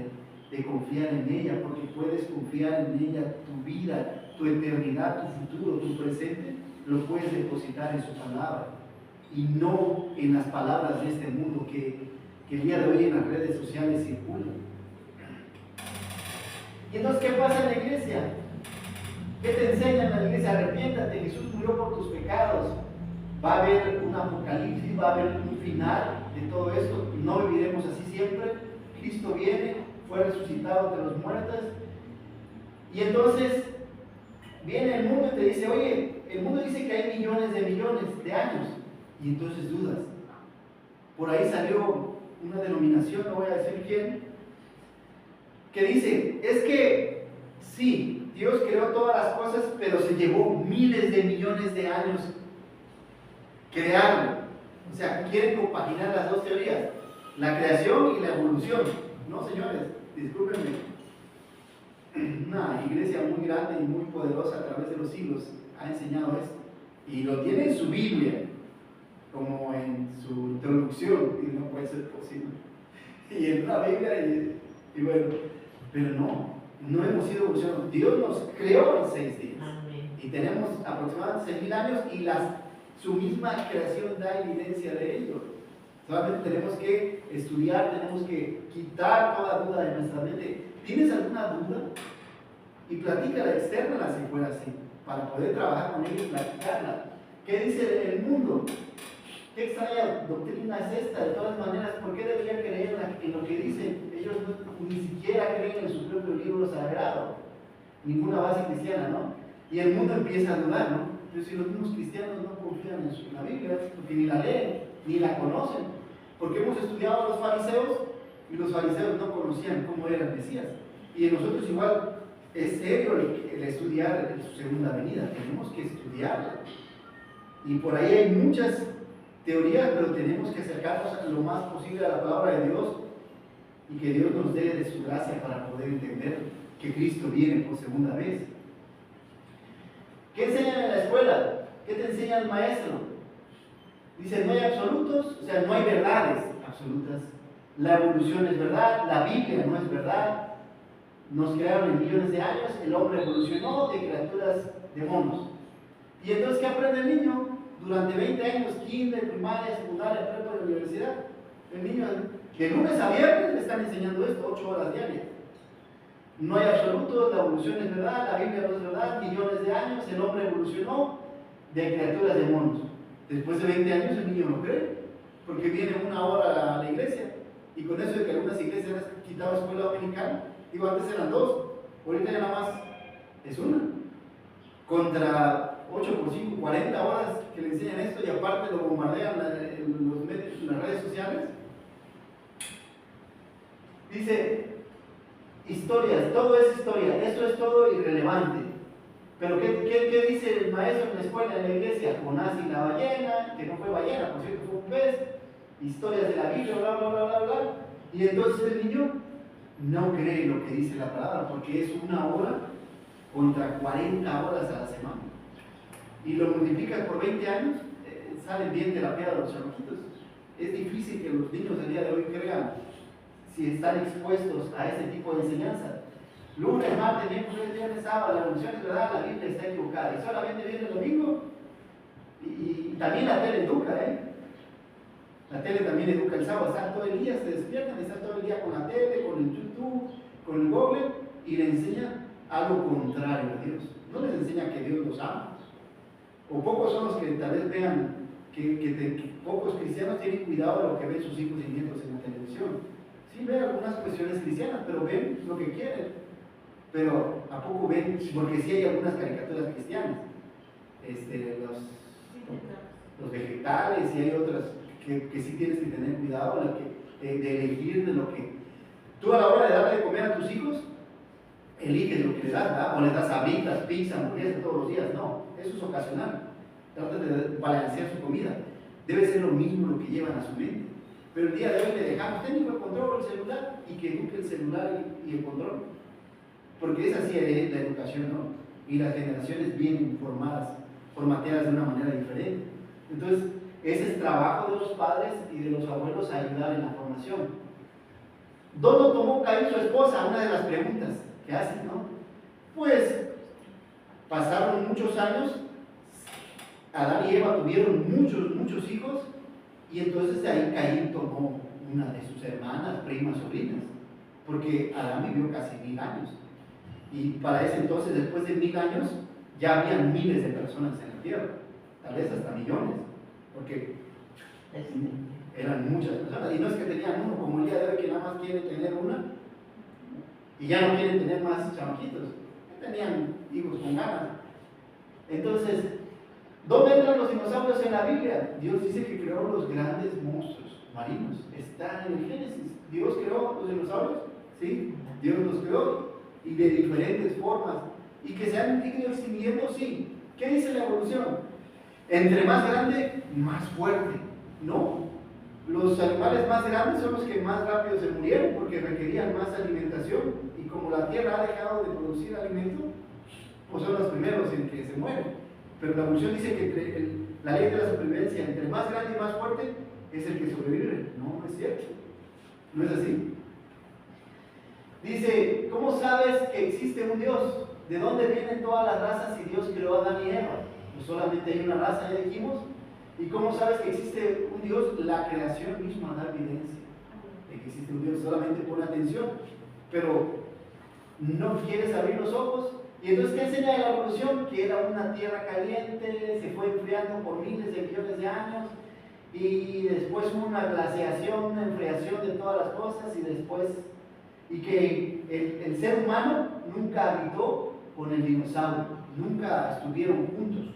de confiar en ella, porque puedes confiar en ella tu vida, tu eternidad, tu futuro, tu presente, lo puedes depositar en su palabra y no en las palabras de este mundo que el día de hoy en las redes sociales circulan. Y entonces, ¿qué pasa en la iglesia? ¿Qué te enseñan en la iglesia? Arrepiéntate, Jesús murió por tus pecados. Va a haber un apocalipsis, va a haber un final de todo esto. No viviremos así siempre. Cristo viene, fue resucitado de los muertos. Y entonces viene el mundo y te dice, oye, el mundo dice que hay millones de años. Y entonces dudas. Por ahí salió una denominación, no voy a decir quién, que dice, es que sí, Dios creó todas las cosas, pero se llevó miles de millones de años crearlo. O sea, quieren compaginar las dos teorías, la creación y la evolución. No, señores, discúlpenme. Una iglesia muy grande y muy poderosa a través de los siglos ha enseñado esto. Y lo tiene en su Biblia, como en su introducción, y no puede ser posible. Y en la Biblia, y bueno, pero no hemos sido evolucionados. Dios nos creó en 6 días. Amén. Y tenemos aproximadamente 6.000 años y su misma creación da evidencia de ello. Solamente tenemos que estudiar, tenemos que quitar toda duda de nuestra mente. ¿Tienes alguna duda? Y platícala, externala si fuera así, para poder trabajar con ella y platicarla. ¿Qué dice el mundo? ¿Qué extraña doctrina es esta? De todas maneras, ¿por qué debería creer en lo que dicen? Ellos ni siquiera creen en su propio libro sagrado, ninguna base cristiana, ¿no? Y el mundo empieza a dudar, ¿no? Pero si los mismos cristianos no confían en la Biblia, porque ni la leen, ni la conocen, porque hemos estudiado a los fariseos y los fariseos no conocían cómo era el Mesías. Y en nosotros igual es serio el estudiar su segunda venida, tenemos que estudiarla. Y por ahí hay muchas teorías, pero tenemos que acercarnos lo más posible a la palabra de Dios y que Dios nos dé de su gracia para poder entender que Cristo viene por segunda vez. ¿Qué enseñan en la escuela? ¿Qué te enseña el maestro? Dice, no hay absolutos, o sea, no hay verdades absolutas. La evolución es verdad, la Biblia no es verdad. Nos crearon en millones de años, el hombre evolucionó de criaturas de monos. ¿Y entonces qué aprende el niño? Durante 20 años, kinder, primaria, secundaria, prepa de universidad, el niño de lunes a viernes le están enseñando esto, 8 horas diarias. No hay absolutos, la evolución es verdad, la Biblia no es verdad, millones de años, el hombre evolucionó de criaturas de monos. Después de 20 años el niño no cree, porque viene 1 hora a la iglesia, y con eso de que algunas iglesias han quitado escuela dominicana, digo, antes eran 2, ahorita ya nada más es 1. Contra 8 por 5, 40 horas que le enseñan esto y aparte lo bombardean los medios, las redes sociales. Dice, historias, todo es historia, eso es todo irrelevante. Pero ¿qué dice el maestro en la escuela, en la iglesia? Jonás y la ballena, que no fue ballena, por cierto, fue un pez, historias de la Biblia, bla, bla, bla, bla, bla. Y entonces el niño no cree lo que dice la palabra, porque es 1 hora contra 40 horas a la semana. Y lo multiplicas por 20 años, salen bien terapiados los chamaquitos. Es difícil que los niños del día de hoy crean si están expuestos a ese tipo de enseñanza. Lunes, martes, miércoles, viernes, sábado, la evolución es verdad, la Biblia está equivocada. Y solamente viene el domingo. Y también la tele educa, ¿eh? La tele también educa el sábado, están todo el día, se despiertan, están todo el día con la tele, con el YouTube, con el Google, y le enseñan algo contrario a Dios. No les enseña que Dios los ama. O pocos son los que tal vez vean que pocos cristianos tienen cuidado de lo que ven sus hijos y nietos en la televisión. Sí ven algunas cuestiones cristianas, pero ven lo que quieren. Pero ¿a poco ven? Porque sí hay algunas caricaturas cristianas. Los vegetales y hay otras que sí tienes que tener cuidado de elegir de lo que... Tú a la hora de darle de comer a tus hijos, eliges lo que le das, ¿verdad? O le das sabritas, pizza, hamburguesa todos los días. No, eso es ocasional. Trata de balancear su comida. Debe ser lo mismo lo que llevan a su mente. Pero el día de hoy le dejamos técnico el control por el celular y que eduque el celular y el control. Porque es así la educación, ¿no? Y las generaciones bien informadas formateadas de una manera diferente. Entonces, ese es trabajo de los padres y de los abuelos a ayudar en la formación. ¿Dónde tomó Caín su esposa? Una de las preguntas que hacen, ¿no? Pues pasaron muchos años, Adán y Eva tuvieron muchos hijos, y entonces de ahí Caín tomó una de sus hermanas, primas, sobrinas, porque Adán vivió casi 1000 años. Y para ese entonces, después de 1000 años, ya habían miles de personas en la tierra, tal vez hasta millones, porque eran muchas personas. Y no es que tenían uno, como el día de hoy, que nada más quiere tener una y ya no quieren tener más chamaquitos. Tenían hijos con ganas. Entonces, ¿dónde entran los dinosaurios en la Biblia? Dios dice que creó los grandes monstruos marinos. Está en el Génesis. ¿Dios creó los dinosaurios? Sí, Dios los creó, y de diferentes formas. ¿Y que se han ido extinguiendo? Sí. ¿Qué dice la evolución? Entre más grande, más fuerte. No. Los animales más grandes son los que más rápido se murieron porque requerían más alimentación. Y como la tierra ha dejado de producir alimento, pues son los primeros en que se mueren. Pero la evolución dice que la ley de la supervivencia, entre más grande y más fuerte, es el que sobrevive. No, no es cierto. No es así. Dice, ¿cómo sabes que existe un Dios? ¿De dónde vienen todas las razas si Dios creó a Adán y Eva? Pues solamente hay una raza, ya dijimos. ¿Y cómo sabes que existe un Dios? La creación misma da evidencia de que existe un Dios. Solamente pon atención. Pero no quieres abrir los ojos. Y entonces, ¿qué enseña la evolución? Que era una tierra caliente, se fue enfriando por miles de millones de años, y después hubo una glaciación, una enfriación de todas las cosas, y que el ser humano nunca habitó con el dinosaurio, nunca estuvieron juntos,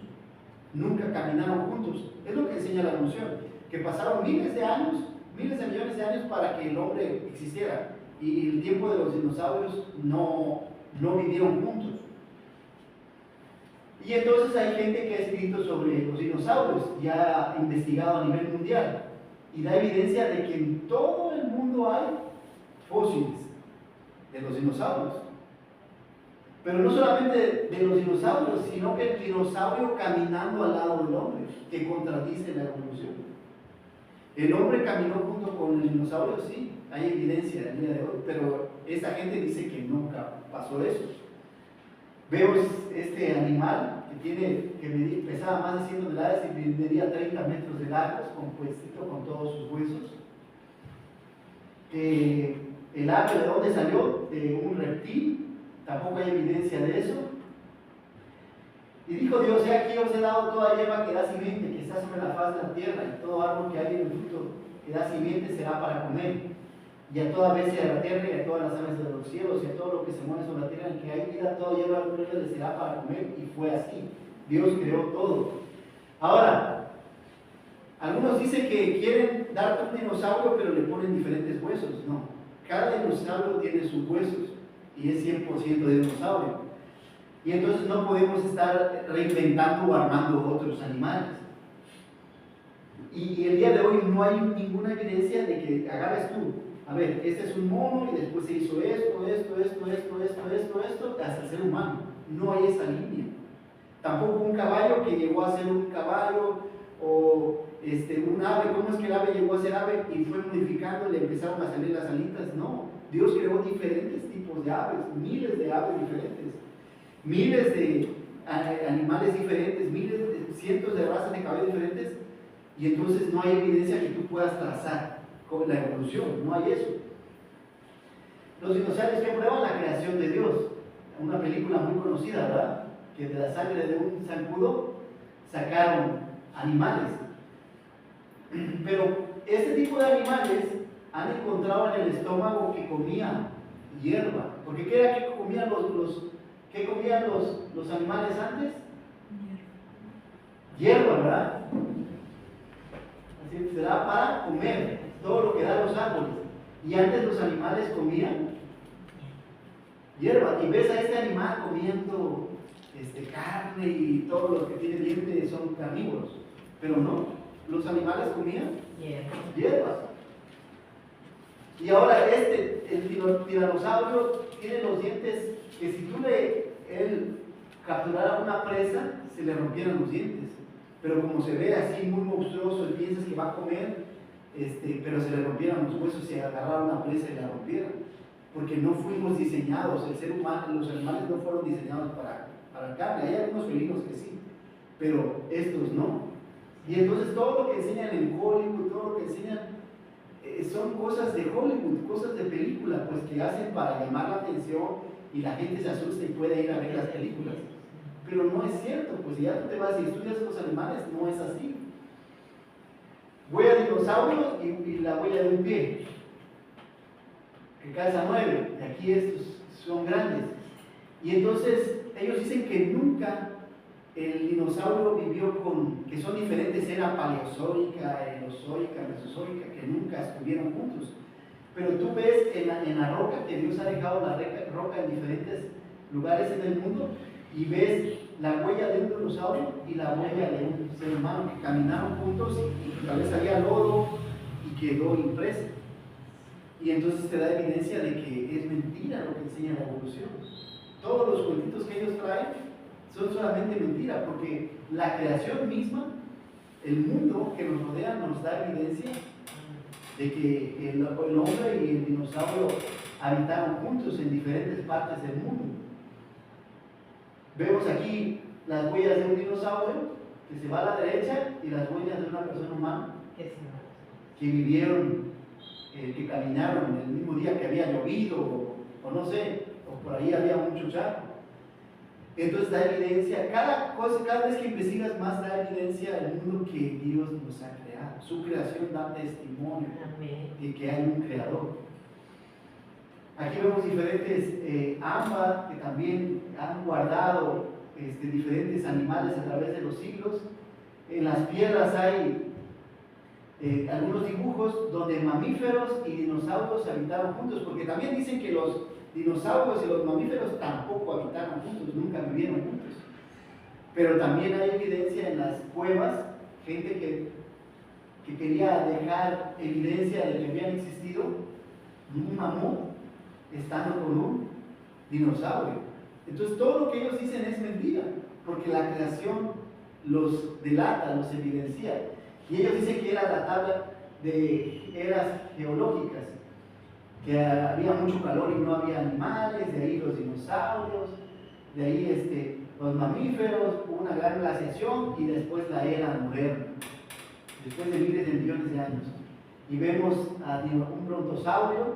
nunca caminaron juntos. Es lo que enseña la evolución, que pasaron miles de años, miles de millones de años para que el hombre existiera, y el tiempo de los dinosaurios no vivieron juntos. Y entonces hay gente que ha escrito sobre los dinosaurios y ha investigado a nivel mundial, y da evidencia de que en todo el mundo hay fósiles de los dinosaurios. Pero no solamente de los dinosaurios, sino que el dinosaurio caminando al lado del hombre, que contradice la evolución. El hombre caminó junto con el dinosaurio, sí, hay evidencia el día de hoy, pero esta gente dice que nunca pasó eso. Veo este animal que pesaba más de 100 toneladas y medía 30 metros de largo, compuestito con todos sus huesos. El ave, ¿de dónde salió? De un reptil, tampoco hay evidencia de eso. Y dijo Dios, he aquí os he dado toda hierba que da simiente, que está sobre la faz de la tierra, y todo árbol que hay en el fruto que da simiente será para comer. Y a toda bestia de la tierra, y a todas las aves de los cielos, y a todo lo que se mueve sobre la tierra, en que hay vida, toda hierba verde le será para comer. Y fue así. Dios creó todo. Ahora, algunos dicen que quieren darte un dinosaurio, pero le ponen diferentes huesos. No, cada dinosaurio tiene sus huesos, y es 100% de dinosaurio. Y entonces no podemos estar reinventando o armando otros animales. Y el día de hoy no hay ninguna evidencia de que agarres tú. A ver, este es un mono y después se hizo esto, hasta el ser humano. No hay esa línea. Tampoco un caballo que llegó a ser un caballo, o un ave. ¿Cómo es que el ave llegó a ser ave y fue modificando y le empezaron a salir las alitas? No, Dios creó diferentes tipos de aves, miles de aves diferentes, miles de animales diferentes, cientos de razas de caballos diferentes, y entonces no hay evidencia que tú puedas trazar con la evolución, no hay eso. Los dinosaurios que prueban la creación de Dios, una película muy conocida, ¿verdad? Que de la sangre de un zancudo sacaron animales. Pero este tipo de animales han encontrado en el estómago que comían hierba. Porque ¿qué era que comían ¿qué comían los animales antes? Hierba, ¿verdad? Así se da para comer todo lo que dan los árboles. Y antes los animales comían hierba. Y ves a este animal comiendo carne, y todos los que tienen dientes son carnívoros. Pero no, los animales comían hierbas. Y ahora el tiranosaurio tiene los dientes que si tú él capturara una presa, se le rompieran los dientes. Pero como se ve así muy monstruoso y piensas que va a comer, pero se le rompieran los huesos y agarraron una presa y la rompieran. Porque no fuimos diseñados, el ser humano, los animales no fueron diseñados para carne. Hay algunos felinos que sí, pero estos no. Y entonces todo lo que enseñan en Hollywood, todo lo que enseñan son cosas de Hollywood, cosas de película, pues que hacen para llamar la atención y la gente se asusta y puede ir a ver las películas. Pero no es cierto, pues si ya tú te vas y estudias los animales, no es así. Huella de dinosaurio y la huella de un pie, que calza 9, y aquí estos son grandes. Y entonces ellos dicen que nunca el dinosaurio vivió que son diferentes, era paleozoica, erozoica, mesozoica, que nunca estuvieron juntos. Pero tú ves en la roca que Dios ha dejado la roca en diferentes lugares en el mundo, y ves la huella de un dinosaurio y la huella de un ser humano que caminaron juntos y tal vez había lodo y quedó impreso. Y entonces te da evidencia de que es mentira lo que enseña la evolución. Todos los cuentitos que ellos traen son solamente mentira, porque la creación misma, el mundo que nos rodea, nos da evidencia de que el hombre y el dinosaurio habitaron juntos en diferentes partes del mundo. Vemos aquí las huellas de un dinosaurio que se va a la derecha y las huellas de una persona humana que vivieron, que caminaron el mismo día que había llovido o no sé, o por ahí había mucho charco. Entonces da evidencia, cada vez que investigas más da evidencia del mundo que Dios nos ha creado. Su creación da testimonio de que hay un creador. Aquí vemos diferentes ámbar que también han guardado diferentes animales a través de los siglos. En las piedras hay algunos dibujos donde mamíferos y dinosaurios habitaron juntos, porque también dicen que los dinosaurios y los mamíferos tampoco habitaron juntos, nunca vivieron juntos. Pero también hay evidencia en las cuevas, gente que quería dejar evidencia de que habían existido un mamut estando con un dinosaurio. Entonces todo lo que ellos dicen es mentira, porque la creación los delata, los evidencia. Y ellos dicen que era la tabla de eras geológicas, que había mucho calor y no había animales, de ahí los dinosaurios, de ahí los mamíferos, una gran glaciación y después la era moderna, después de miles de millones de años. Y vemos a un brontosaurio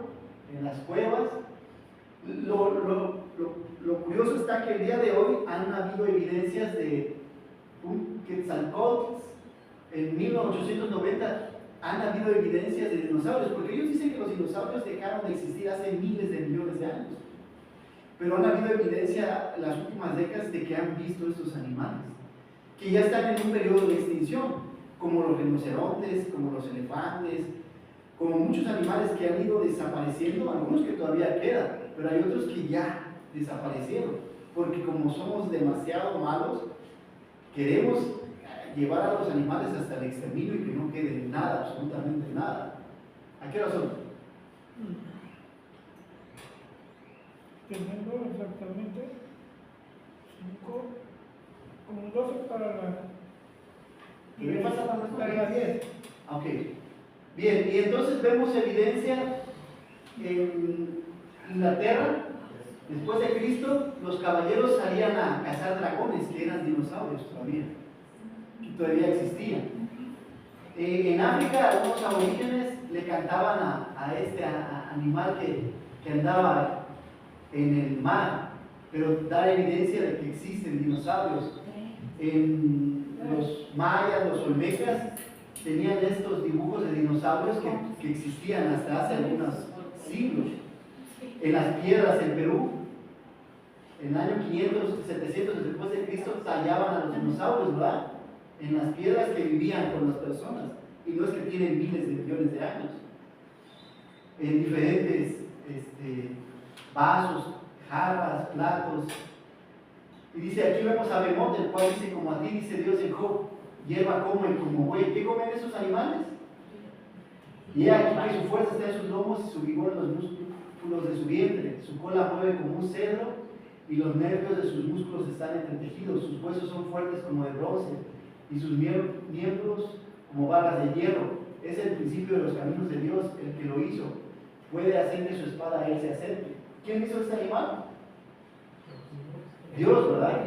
en las cuevas. Lo curioso está que el día de hoy han habido evidencias de un Quetzalcóatl. En 1890 han habido evidencias de dinosaurios, porque ellos dicen que los dinosaurios dejaron de existir hace miles de millones de años. Pero han habido evidencia en las últimas décadas de que han visto estos animales, que ya están en un periodo de extinción, como los rinocerontes, como los elefantes, como muchos animales que han ido desapareciendo, algunos que todavía quedan, pero hay otros que ya desaparecieron, porque como somos demasiado malos, queremos llevar a los animales hasta el exterminio y que no quede nada, absolutamente nada. ¿A qué hora son? Teniendo exactamente 5, como 12 para las 10. Ok. Bien, y entonces vemos evidencia en Inglaterra, después de Cristo, los caballeros salían a cazar dragones, que eran dinosaurios todavía existían. En África, algunos aborígenes le cantaban a este animal que andaba en el mar, pero da evidencia de que existen dinosaurios. En los mayas, los olmecas, tenían estos dibujos de dinosaurios que existían hasta hace algunos siglos. En las piedras en Perú, en el año 500, 700 después de Cristo, tallaban a los dinosaurios, ¿verdad? En las piedras que vivían con las personas, y no es que tienen miles de millones de años. En diferentes vasos, jarras, platos. Y dice, aquí vemos a Behemoth, el cual dice, como a ti dice Dios en Job, hierba come como buey. ¿Qué comen esos animales? Y aquí que su fuerza está en sus lomos y su vigor en los músculos de su vientre. Su cola mueve como un cedro y los nervios de sus músculos están entretejidos, sus huesos son fuertes como de bronce, y sus miembros como barras de hierro. Es el principio de los caminos de Dios, el que lo hizo. Puede hacer que su espada a él se acerque. ¿Quién hizo este animal? Dios, ¿verdad?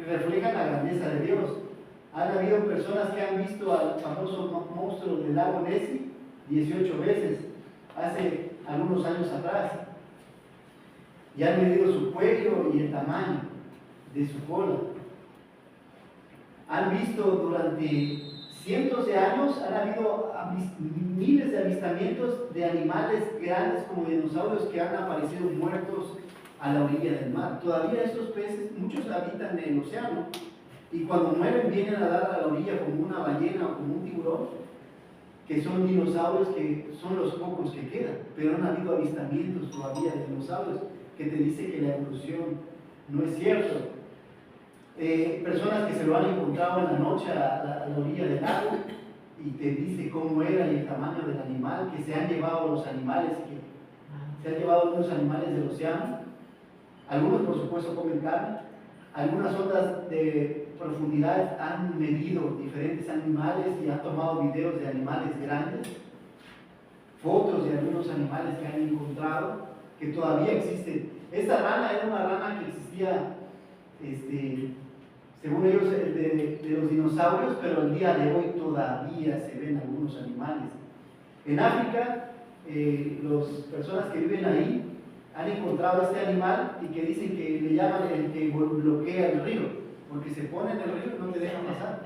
Refleja la grandeza de Dios. Han habido personas que han visto al famoso monstruo del lago Nessie 18 veces, hace algunos años atrás, y han medido su cuello y el tamaño de su cola. Han visto durante cientos de años, han habido miles de avistamientos de animales grandes como dinosaurios que han aparecido muertos a la orilla del mar. Todavía estos peces, muchos habitan en el océano, y cuando mueren vienen a dar a la orilla como una ballena o como un tiburón, que son dinosaurios que son los pocos que quedan, pero han habido avistamientos todavía de dinosaurios que te dicen que la evolución no es cierto. Personas que se lo han encontrado en la noche a la orilla del lago y te dice cómo era y el tamaño del animal, que se han llevado los animales, que se han llevado algunos animales del océano. Algunos por supuesto comen carne. Algunas ondas de profundidad han medido diferentes animales y han tomado videos de animales grandes, fotos de algunos animales que han encontrado que todavía existen. Esta rana era una rana que existía, según ellos, de los dinosaurios, pero el día de hoy todavía se ven algunos animales. En África, las personas que viven ahí han encontrado este animal y que dicen que le llaman el que bloquea el río, porque se pone en el río y no te deja pasar.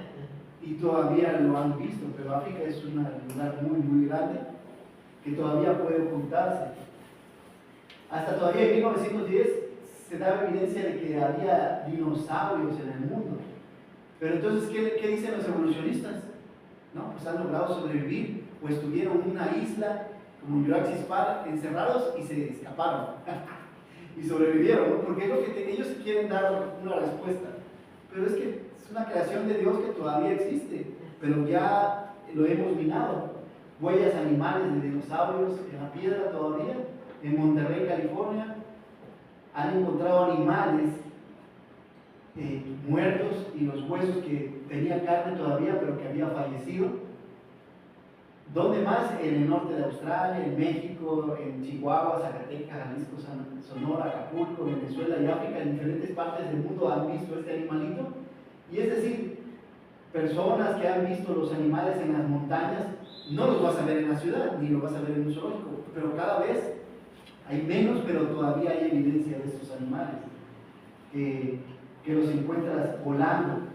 Y todavía lo han visto, pero África es un lugar muy, muy grande que todavía puede ocultarse. Hasta todavía en 1910 se daba evidencia de que había dinosaurios en el mundo. Pero entonces, ¿qué dicen los evolucionistas? ¿No? Pues han logrado sobrevivir, pues tuvieron una isla como Jurassic Park encerrados y se escaparon y sobrevivieron, ¿no? Porque es lo que ellos quieren dar una respuesta, pero es que es una creación de Dios que todavía existe, pero ya lo hemos minado. Huellas animales de dinosaurios en la piedra todavía. En Monterrey, California, han encontrado animales muertos y los huesos que tenían carne todavía, pero que había fallecido. ¿Dónde más? En el norte de Australia, en México, en Chihuahua, Zacatecas, Jalisco, Sonora, Acapulco, Venezuela y África, en diferentes partes del mundo han visto este animalito. Y es decir, personas que han visto los animales en las montañas, no los vas a ver en la ciudad, ni los vas a ver en un zoológico, pero cada vez hay menos, pero todavía hay evidencia de estos animales, que los encuentras volando.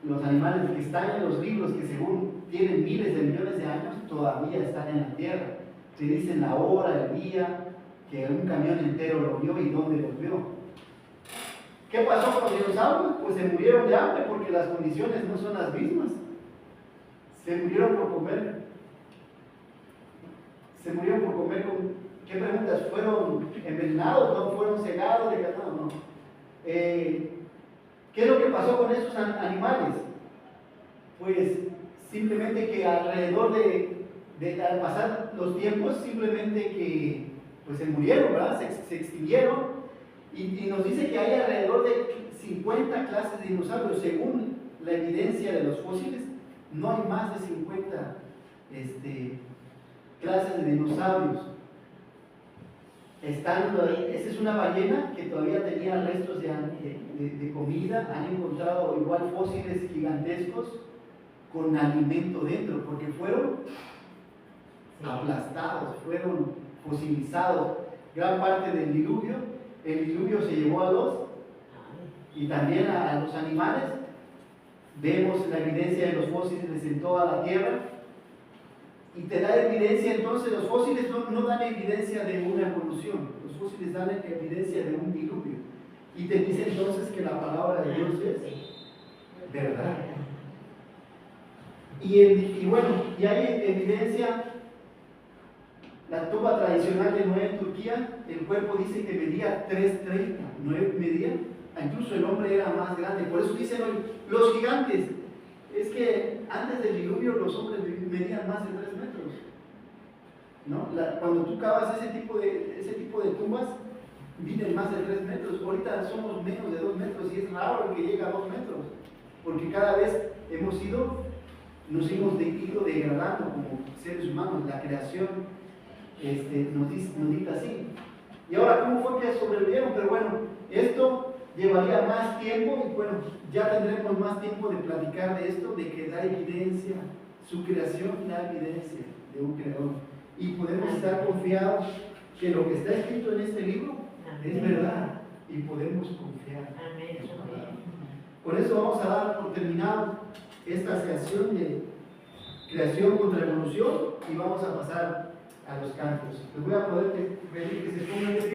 Los animales que están en los libros, que según tienen miles de millones de años, todavía están en la tierra. Se dicen la hora, el día, que un camión entero lo vio y dónde lo vio. ¿Qué pasó con los dinosaurios? Pues se murieron de hambre porque las condiciones no son las mismas. Se murieron por comer. Se murieron por comer con... ¿Qué preguntas? ¿Fueron envenenados? ¿No fueron cegados? No. ¿Qué es lo que pasó con esos animales? Pues simplemente que alrededor al pasar los tiempos, simplemente que pues se murieron, ¿verdad? Se extinguieron, y nos dice que hay alrededor de 50 clases de dinosaurios. Según la evidencia de los fósiles, no hay más de 50 clases de dinosaurios. Esa es una ballena que todavía tenía restos de comida. Han encontrado igual fósiles gigantescos con alimento dentro, porque fueron aplastados, fueron fosilizados. Gran parte del diluvio, el diluvio se llevó a los, y también a los animales. Vemos la evidencia de los fósiles en toda la tierra. Y te da evidencia, entonces los fósiles no dan evidencia de una evolución, los fósiles dan evidencia de un diluvio. Y te dice entonces que la palabra de Dios es verdad. Y bueno, y hay evidencia, la tumba tradicional de Noé en Turquía, el cuerpo dice que medía 3,30, Noé medía, incluso el hombre era más grande, por eso dicen hoy, los gigantes. Es que antes del diluvio los hombres medían más de 3 metros, ¿no? Cuando tú cavas ese tipo de tumbas, miden más de 3 metros. Ahorita somos menos de 2 metros y es raro el que llega a 2 metros, porque cada vez nos hemos ido degradando como seres humanos. La creación nos dicta así. Y ahora, ¿cómo fue que sobrevivieron? Pero bueno, esto llevaría más tiempo y bueno, ya tendremos más tiempo de platicar de esto, de que da evidencia, su creación da evidencia de un creador. Y podemos estar confiados que lo que está escrito en este libro es verdad y podemos confiar. Por eso vamos a dar por terminado esta sección de creación contra evolución y vamos a pasar a los cantos. Les voy a poder pedir que se pongan de pie.